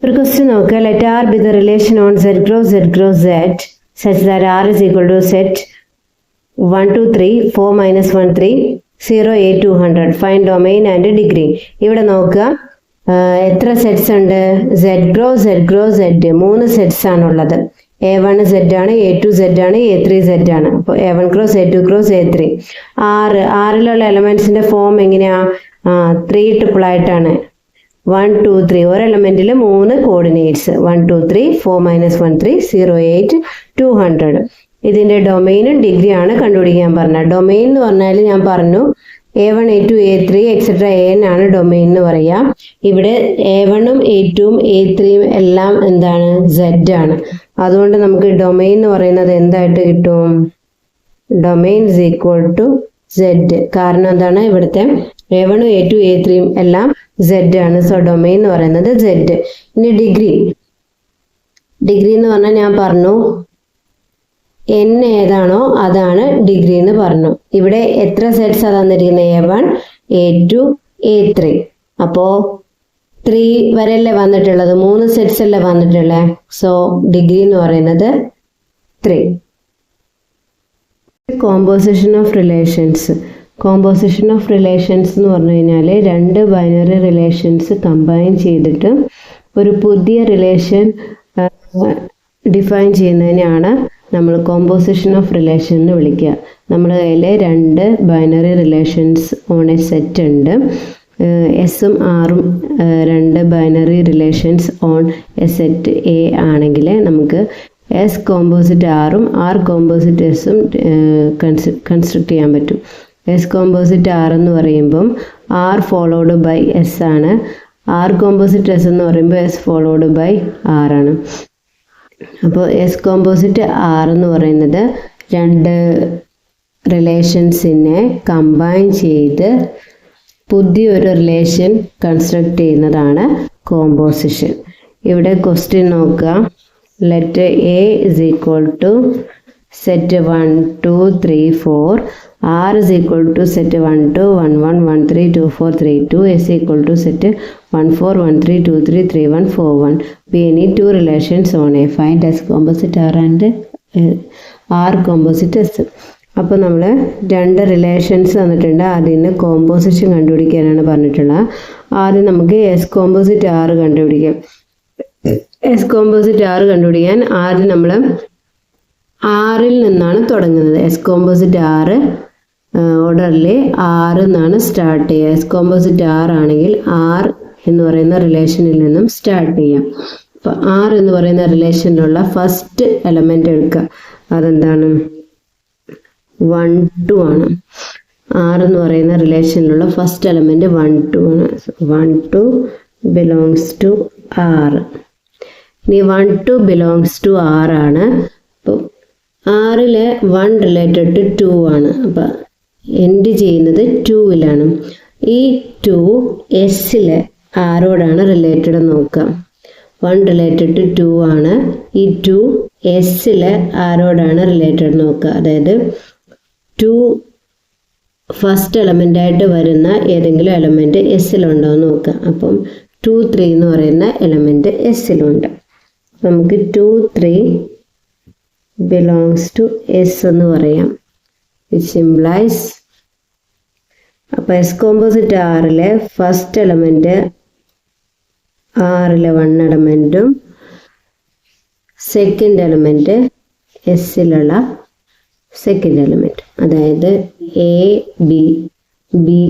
ഒരു ക്വസ്റ്റ്യൻ നോക്കുക. Let R be the relation on Z cross Z cross Z such that R is equal to set 1 2 3 4 minus 1 3 0 8 200. Find domain and degree. ഇവിടെ നോക്കുക, എത്ര സെറ്റ്സ് ഉണ്ട്? Z cross Z cross Z 3 sets ആണുള്ളത്. A1 Z ആണ്, A2 Z ആണ്, A3 Z ആണ്. അപ്പോൾ A1 cross A2 cross A3. ആറിലുള്ള എലമെന്റ്സിന്റെ ഫോം എങ്ങനെയാ? 3 ട്രിപ്പിൾ ആയിട്ടാണ്. 1 2 3 ഒരു എലമെന്റിൽ 3 കോർഡിനേറ്റ്സ്. 1 2 3 4 minus 1 3 0 8 200. ഇതിന്റെ ഡൊമെയിനും ഡിഗ്രിയാണ് കണ്ടുപിടിക്കാൻ പറഞ്ഞത്. ഡൊമെയിൻ എന്ന് പറഞ്ഞാൽ ഞാൻ പറഞ്ഞു A1 A2 A3 etcetera AN ആണ് ഡൊമെയിൻ എന്ന് പറയാം. ഇവിടെ A1ഉം A2ഉം A3ഉം എല്ലാം എന്താണ്? Z ആണ്. അതുകൊണ്ട് നമുക്ക് ഡൊമെയിൻ എന്ന് പറയുന്നത് എന്തായിട്ട് കിട്ടും? Domain is equal to Z. കാരണം എന്താണ്? ഇവിടുത്തെ A1ഉം A2 A3ഉം എല്ലാം Z ആണ്. സോ ഡൊമെയിൻ എന്ന് പറയുന്നത് Z. ഇനി ഡിഗ്രി എന്ന് പറഞ്ഞാൽ ഞാൻ പറഞ്ഞു n ഏതാണോ അതാണ് ഡിഗ്രി എന്ന് പറഞ്ഞു. ഇവിടെ എത്ര സെറ്റ്സ് തന്നിരിക്കുന്നത്? A1 A2 A3. അപ്പോ 3 വരെയല്ലേ വന്നിട്ടുള്ളത്, 3 സെറ്റ്സ് അല്ലേ വന്നിട്ടുള്ളത്. സോ ഡിഗ്രി എന്ന് പറയുന്നത് 3. കോമ്പോസിഷൻ ഓഫ് റിലേഷൻസ് എന്ന് പറഞ്ഞു കഴിഞ്ഞാൽ 2 ബൈനറി റിലേഷൻസ് കമ്പൈൻ ചെയ്തിട്ട് ഒരു പുതിയ റിലേഷൻ ഡിഫൈൻ ചെയ്യുന്നതിനെയാണ് നമ്മൾ കോമ്പോസിഷൻ ഓഫ് റിലേഷൻ എന്ന് വിളിക്കുക. നമ്മുടെ കയ്യിൽ 2 binary relations on A set ഉണ്ട്. എസും ആറും 2 binary relations on A set A ആണെങ്കിൽ നമുക്ക് എസ് കോമ്പോസിറ്റ് ആറും ആർ കോമ്പോസിറ്റ് എസും കൺസ്ട്രക്ട് ചെയ്യാൻ പറ്റും. എസ് കോമ്പോസിറ്റ് ആർ എന്ന് പറയുമ്പം ആർ ഫോളോഡ് ബൈ എസ് ആണ്. ആർ കോമ്പോസിറ്റ് എസ് എന്ന് പറയുമ്പോൾ എസ് ഫോളോഡ് ബൈ ആർ ആണ്. അപ്പോൾ എസ് കോമ്പോസിറ്റ് ആർ എന്ന് പറയുന്നത് 2 റിലേഷൻസിനെ കമ്പൈൻ ചെയ്ത് പുതിയൊരു റിലേഷൻ കൺസ്ട്രക്ട് ചെയ്യുന്നതാണ് കോമ്പോസിഷൻ. ഇവിടെ ക്വസ്റ്റ്യൻ നോക്കുക. Let A is equal to set 1 2 3 4. R is equal to set 1 2 1 1 1 3 2 4 3 2. S equal to set 1 4 1 3 2 3 3 1 4 1. We need 2 relations on A. Find S composite R and R composite S. അപ്പോൾ നമ്മൾ 2 relations തന്നിട്ടുണ്ട്. അതിന് composition കണ്ടുപിടിക്കാനാണ് പറഞ്ഞിട്ടുള്ളത്. ആദ്യം നമുക്ക് S composite R കണ്ടുപിടിക്കാം. S composite R കണ്ടുപിടിക്കാൻ ആദ്യം നമ്മൾ ആറിൽ നിന്നാണ് തുടങ്ങുന്നത്. എസ് കോമ്പോസിറ്റ് ആറ് ഓർഡറിൽ 6 എന്നാണ് സ്റ്റാർട്ട് ചെയ്യുക. എസ് കോമ്പോസിറ്റ് ആർ ആണെങ്കിൽ ആർ എന്ന് പറയുന്ന റിലേഷനിൽ നിന്നും സ്റ്റാർട്ട് ചെയ്യാം. അപ്പോൾ ആർ എന്ന് പറയുന്ന റിലേഷനിലുള്ള ഫസ്റ്റ് എലമെന്റ് എടുക്കുക. അതെന്താണ്? 1 2 ആണ്. ആർ എന്ന് പറയുന്ന റിലേഷനിലുള്ള ഫസ്റ്റ് എലമെന്റ് 1 2 ആണ്. 1 2 ബിലോങ്സ് ടു ആർ. ഇനി 1 2 ബിലോങ്സ് ടു ആർ ആണ്. അപ്പോൾ ആറില് 1 റിലേറ്റഡ് ടു 2 ആണ്. അപ്പം എൻഡ് ചെയ്യുന്നത് 2ലാണ്. ഈ 2 എസ്സിലെ ആരോടാണ് റിലേറ്റഡ് നോക്കാം. 1 റിലേറ്റഡ് ടു 2 ആണ്. ഈ 2 എസ്സിലെ ആരോടാണ് റിലേറ്റഡ് നോക്കുക. അതായത് 2 ഫസ്റ്റ് എലമെൻ്റ് ആയിട്ട് വരുന്ന ഏതെങ്കിലും എലമെൻറ്റ് എസ്സിലുണ്ടോ എന്ന് നോക്കുക. അപ്പം 2 3 എന്ന് പറയുന്ന എലമെൻറ്റ് എസ്സിലുണ്ട്. നമുക്ക് 2 3 ബിലോങ്സ് ടു എസ് എന്ന് പറയാം. വിച്ച് ഇംപ്ലൈസ് അപ്പോൾ എസ് കോമ്പോസിറ്റ് ആറിലെ ഫസ്റ്റ് എലമെൻറ്റ് ആറിലെ 1 എലമെൻറ്റും സെക്കൻഡ് എലമെൻറ്റ് എസ്സിലുള്ള സെക്കൻഡ് എലമെൻറ്റ്, അതായത് A B B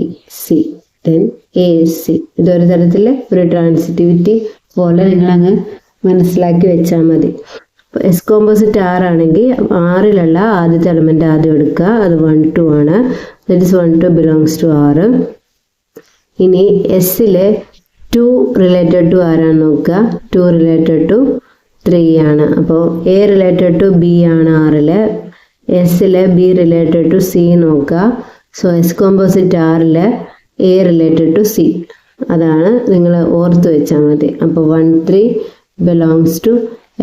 C then A C. ഇതൊരു തരത്തിൽ ഒരു ട്രാൻസിറ്റിവിറ്റി പോലെ നിങ്ങളങ്ങ് മനസ്സിലാക്കി വെച്ചാൽ മതി. അപ്പോൾ എസ് കോമ്പോസിറ്റ് ആറാണെങ്കിൽ ആറിലുള്ള ആദ്യത്തെ എലമെൻറ്റ് ആദ്യം എടുക്കുക. അത് 1 2 ആണ്. ദറ്റ് ഇസ് 1 2 ബിലോങ്സ് ടു ആറ്. ഇനി എസ്സിൽ 2 റിലേറ്റഡ് ടു ആരാണ് നോക്കുക. 2 റിലേറ്റഡ് ടു 3 ആണ്. അപ്പോൾ എ റിലേറ്റഡ് ടു ബി ആണ് ആറിൽ. എസ്സിൽ ബി റിലേറ്റഡ് ടു സി നോക്കുക. സോ എസ് കോമ്പോസിറ്റ് ആറിൽ എ റിലേറ്റഡ് ടു സി. അതാണ് നിങ്ങൾ ഓർത്ത് വെച്ചാൽ മതി. അപ്പോൾ 1 3 belongs to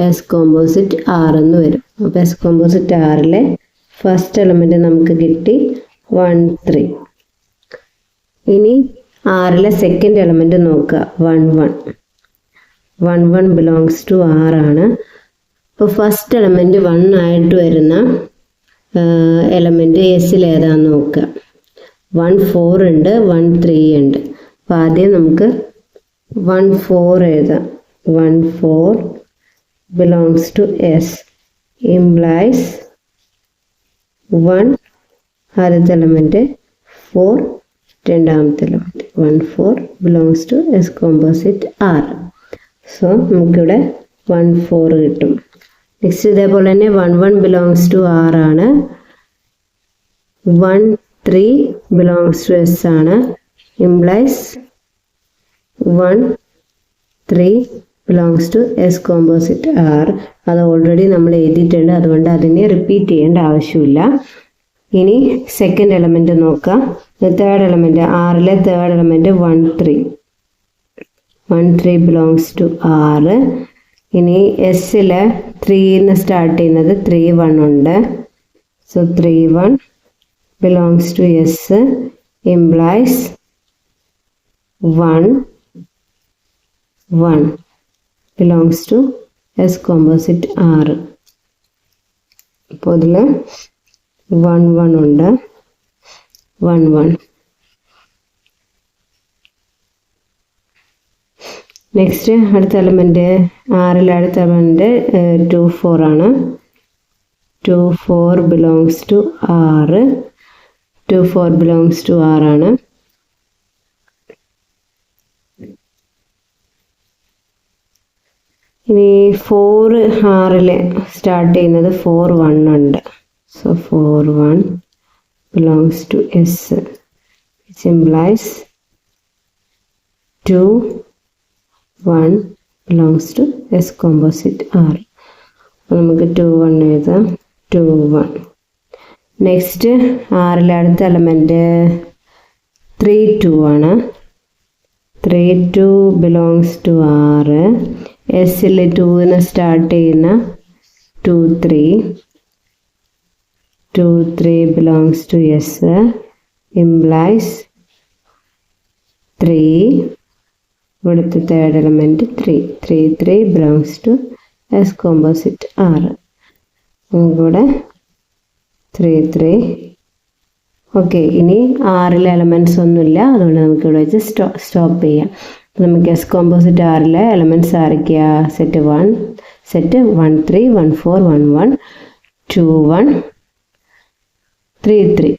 S composite R എന്ന് വരും. അപ്പോൾ എസ് കോമ്പോസിറ്റ് ആറിലെ ഫസ്റ്റ് എലമെൻറ്റ് നമുക്ക് കിട്ടി 1 3. ഇനി ആറിലെ സെക്കൻഡ് എലമെൻറ്റ് നോക്കുക. 1 1. 1 1 ബിലോങ്സ് ടു ആറാണ്. അപ്പോൾ ഫസ്റ്റ് എലമെൻറ്റ് 1 ആയിട്ട് വരുന്ന എലമെൻറ്റ് എസ്സിൽ ഏതാണെന്ന് നോക്കുക. 1 4 ഉണ്ട്, 1 3 ഉണ്ട്. അപ്പോൾ ആദ്യം നമുക്ക് 1 4 എഴുതാം. 1 4 belongs to S implies 1 ആദ്യത്തെ എലമെൻറ്റ് 4 രണ്ടാമത്തെ element 1 4 belongs to S composite R. So നമുക്കിവിടെ 1 4 കിട്ടും. നെക്സ്റ്റ് ഇതേപോലെ തന്നെ 1 1 belongs to R ആണ്. 1 3 belongs to S ആണ്. implies 1 3 belongs to S composite R. അത് ഓൾറെഡി നമ്മൾ എഴുതിയിട്ടുണ്ട്, അതുകൊണ്ട് അതിനെ റിപ്പീറ്റ് ചെയ്യേണ്ട ആവശ്യമില്ല. ഇനി സെക്കൻഡ് എലമെൻറ്റ് നോക്കാം. തേർഡ് എലമെൻറ്റ് ആറിലെ third element 1 3. 1 3 belongs to R. ഇനി എസ്സിൽ 3 സ്റ്റാർട്ട് ചെയ്യുന്നത് 3 1 ഉണ്ട്. So 3 1 belongs to S implies 1 1 belongs to S composite R. അപ്പോൾ ഇതിൽ 1 1 ഉണ്ട്, 1 1. നെക്സ്റ്റ് അടുത്ത എലമെൻറ്റ് ആറിലെ അടുത്ത എലമെൻറ്റ് 2 4 ആണ്. 2 4 belongs to R. 2 4 belongs to R ആണ്. ഇനി 4 ആറിൽ സ്റ്റാർട്ട് ചെയ്യുന്നത് 4 1 ഉണ്ട്. So 4 1 belongs to S, which implies 2 1 belongs to S composite R. അപ്പോൾ നമുക്ക് 2 1 എഴുതാം. 2 1. നെക്സ്റ്റ് ആറിലെ അടുത്ത എലമെൻറ്റ് 3 2 ആണ്. 3 2 belongs to R. എസ്സിൽ 2 സ്റ്റാർട്ട് ചെയ്യുന്ന 2 3. 2 3 belongs to S implies 3. ഇവിടുത്തെ third element 3. 3 3 belongs to S composite R. നമുക്കിവിടെ 3 3. ഓക്കെ, ഇനി ആറിലെ എലമെൻറ്റ്സ് ഒന്നുമില്ല, അതുകൊണ്ട് നമുക്കിവിടെ വെച്ച് സ്റ്റോപ്പ് ചെയ്യാം. നമുക്ക് എസ് കോമ്പോസിറ്റ് ആറിലെ എലമെൻറ്റ്സ് ആരൊക്കെയാ? Set 1, set 1 3 1 4 1 1 2 1 3 3.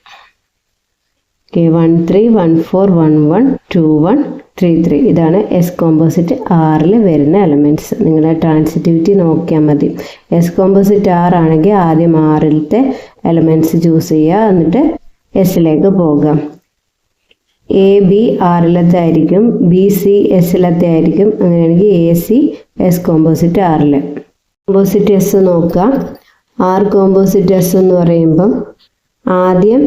ഓക്കെ, 1 3 1 4 1 1 2 1 3 3. ഇതാണ് എസ് കോമ്പോസിറ്റ് ആറിൽ വരുന്ന എലമെൻറ്റ്സ്. നിങ്ങളുടെ ട്രാൻസിറ്റിവിറ്റി നോക്കിയാൽ മതി. എസ് കോമ്പോസിറ്റ് ആറാണെങ്കിൽ ആദ്യം ആറിലത്തെ എലമെൻറ്റ്സ് ചൂസ് ചെയ്യുക, എന്നിട്ട് എസ്സിലേക്ക് പോകാം. എ ബി ആറിലത്തെ ആയിരിക്കും, ബി സി എസ്സിലത്തെ ആയിരിക്കും. അങ്ങനെയാണെങ്കിൽ എ സി എസ് കോമ്പോസിറ്റ് ആറിൽ. കോമ്പോസിറ്റ് എസ് നോക്കുക. ആർ കോമ്പോസിറ്റ് എസ് എന്ന് പറയുമ്പം ആദ്യം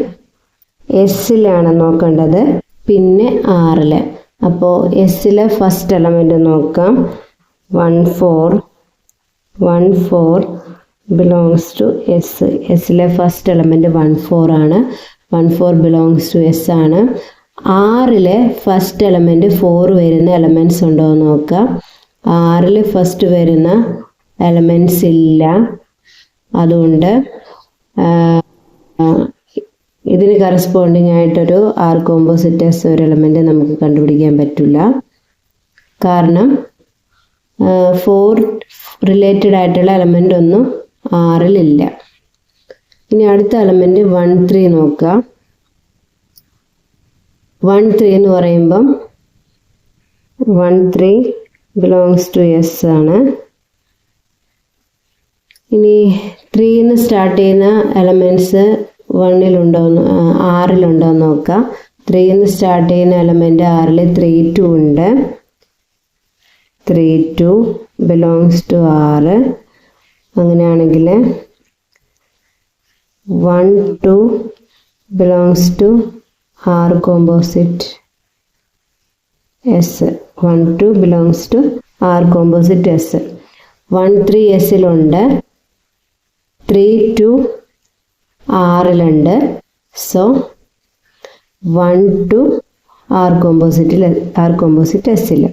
എസ്സിലാണ് നോക്കേണ്ടത്, പിന്നെ ആറിൽ. അപ്പോൾ എസ്സിലെ ഫസ്റ്റ് എലമെൻറ്റ് നോക്കാം. 1 4 1 4 belongs to S. എസിലെ ഫസ്റ്റ് എലമെൻറ്റ് 1 4 ആണ്. 1 4 belongs to S ആണ്. ആറിലെ ഫസ്റ്റ് എലമെൻറ്റ് 4 വരുന്ന എലമെൻറ്റ്സ് ഉണ്ടോ എന്ന് നോക്കുക. ആറിൽ ഫസ്റ്റ് വരുന്ന എലമെൻറ്റ്സ് ഇല്ല. അതുകൊണ്ട് ഇതിന് കറസ്പോണ്ടിങ് ആയിട്ടൊരു ആർ കോമ്പോസിറ്റ് എസ് ഒരു എലമെൻറ്റ് നമുക്ക് കണ്ടുപിടിക്കാൻ പറ്റില്ല. കാരണം 4 റിലേറ്റഡ് ആയിട്ടുള്ള എലമെൻ്റ് ഒന്നും ആറിലില്ല. ഇനി അടുത്ത എലമെൻറ്റ് 1 3 നോക്കുക. 1 3 എന്ന് പറയുമ്പം 1 3 ബിലോങ്സ് ടു എസ് ആണ്. ഇനി 3 സ്റ്റാർട്ട് ചെയ്യുന്ന എലമെൻറ്റ്സ് 1 ആറിലുണ്ടോ എന്ന് നോക്കുക. 3 സ്റ്റാർട്ട് ചെയ്യുന്ന എലമെൻറ്റ് ആറിൽ 3 2 ഉണ്ട്. 3 2 ബിലോങ്സ് ടു ആറ്. അങ്ങനെയാണെങ്കിൽ 1 2 belongs to R composite S. 1 2 belongs to R composite S. 1 3 എസിലുണ്ട്. 3 2 ആറിലുണ്ട്. സോ 1 2 ആർ കോമ്പോസിറ്റ് എസ്സിൽ.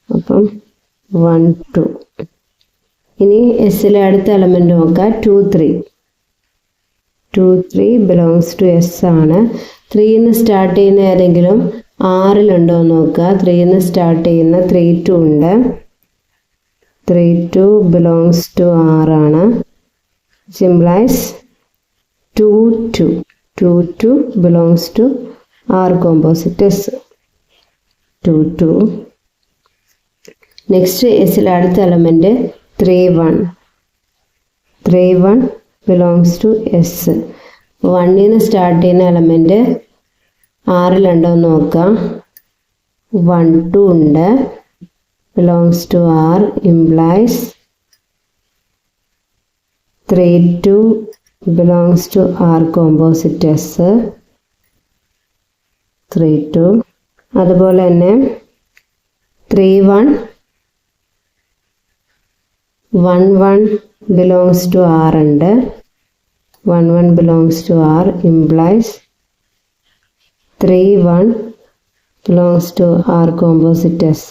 അപ്പം 1 2. ഇനി എസ്സിലെ അടുത്ത എലമെൻറ്റ് നോക്കാം. 2 3. 2 3 ബിലോങ്സ് ടു എസ് ആണ്. 3 സ്റ്റാർട്ട് ചെയ്യുന്ന ഏതെങ്കിലും ആറിലുണ്ടോ എന്ന് നോക്കുക. 3 സ്റ്റാർട്ട് ചെയ്യുന്ന 3 2 ഉണ്ട്. 3 2 ബിലോങ്സ് ടു ആറാണ്. Implies 2 2. 2 2 belongs to R composite S. 2 2. Next എസിലെ അടുത്ത element 3 1. 3 1 belongs to S. 1 start ചെയ്യുന്ന എലമെൻറ്റ് ആറിലുണ്ടോ എന്ന് നോക്കാം. 1 2 ഉണ്ട്. Belongs to R. Implies 3 2 belongs to R composite S. 3 2. അതുപോലെ തന്നെ 3 1 1 1 belongs to R ഉണ്ട്. 1 1 belongs to R implies 3 1 belongs to R composite S.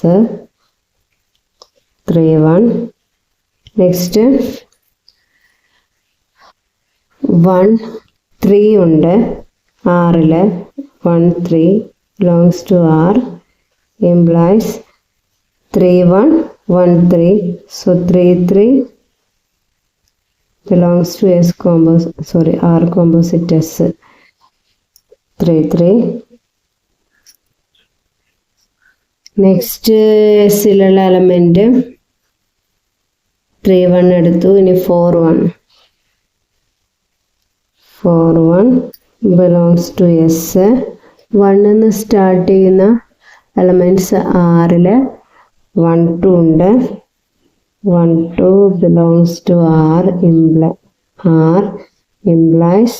3 1. Next 1 3 ഉണ്ട് R ല്. 1 3 belongs to R implies 3 1 1 3. So 3 3 belongs to R composite S. 3 3. Next സിലുള്ള element 3 1 എടുത്തു. ഇനി 4 1. 4 1 belongs to S. 1 start ചെയ്യുന്ന elements ആറിൽ 1 2 ഉണ്ട്. 1 2 belongs to R implies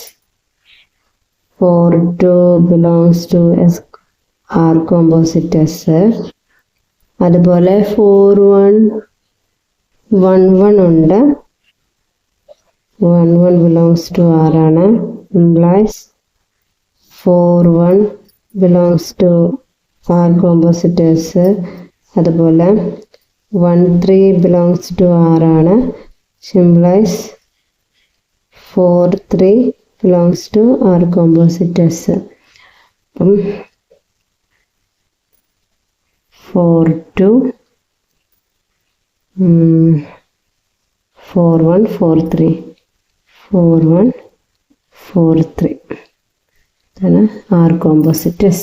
4 2 belongs to S R composite S. അതുപോലെ 4 1 1 1 ഉണ്ട്. 1 1 belongs to R ആണ്. implies 4 1 belongs to R composite S. അതുപോലെ 1 3 belongs to R ആണ്. implies 4 3 belongs to R composite S. അപ്പം 4 2 4 1 4 3 4 1 4 3 ആണ് R composite S.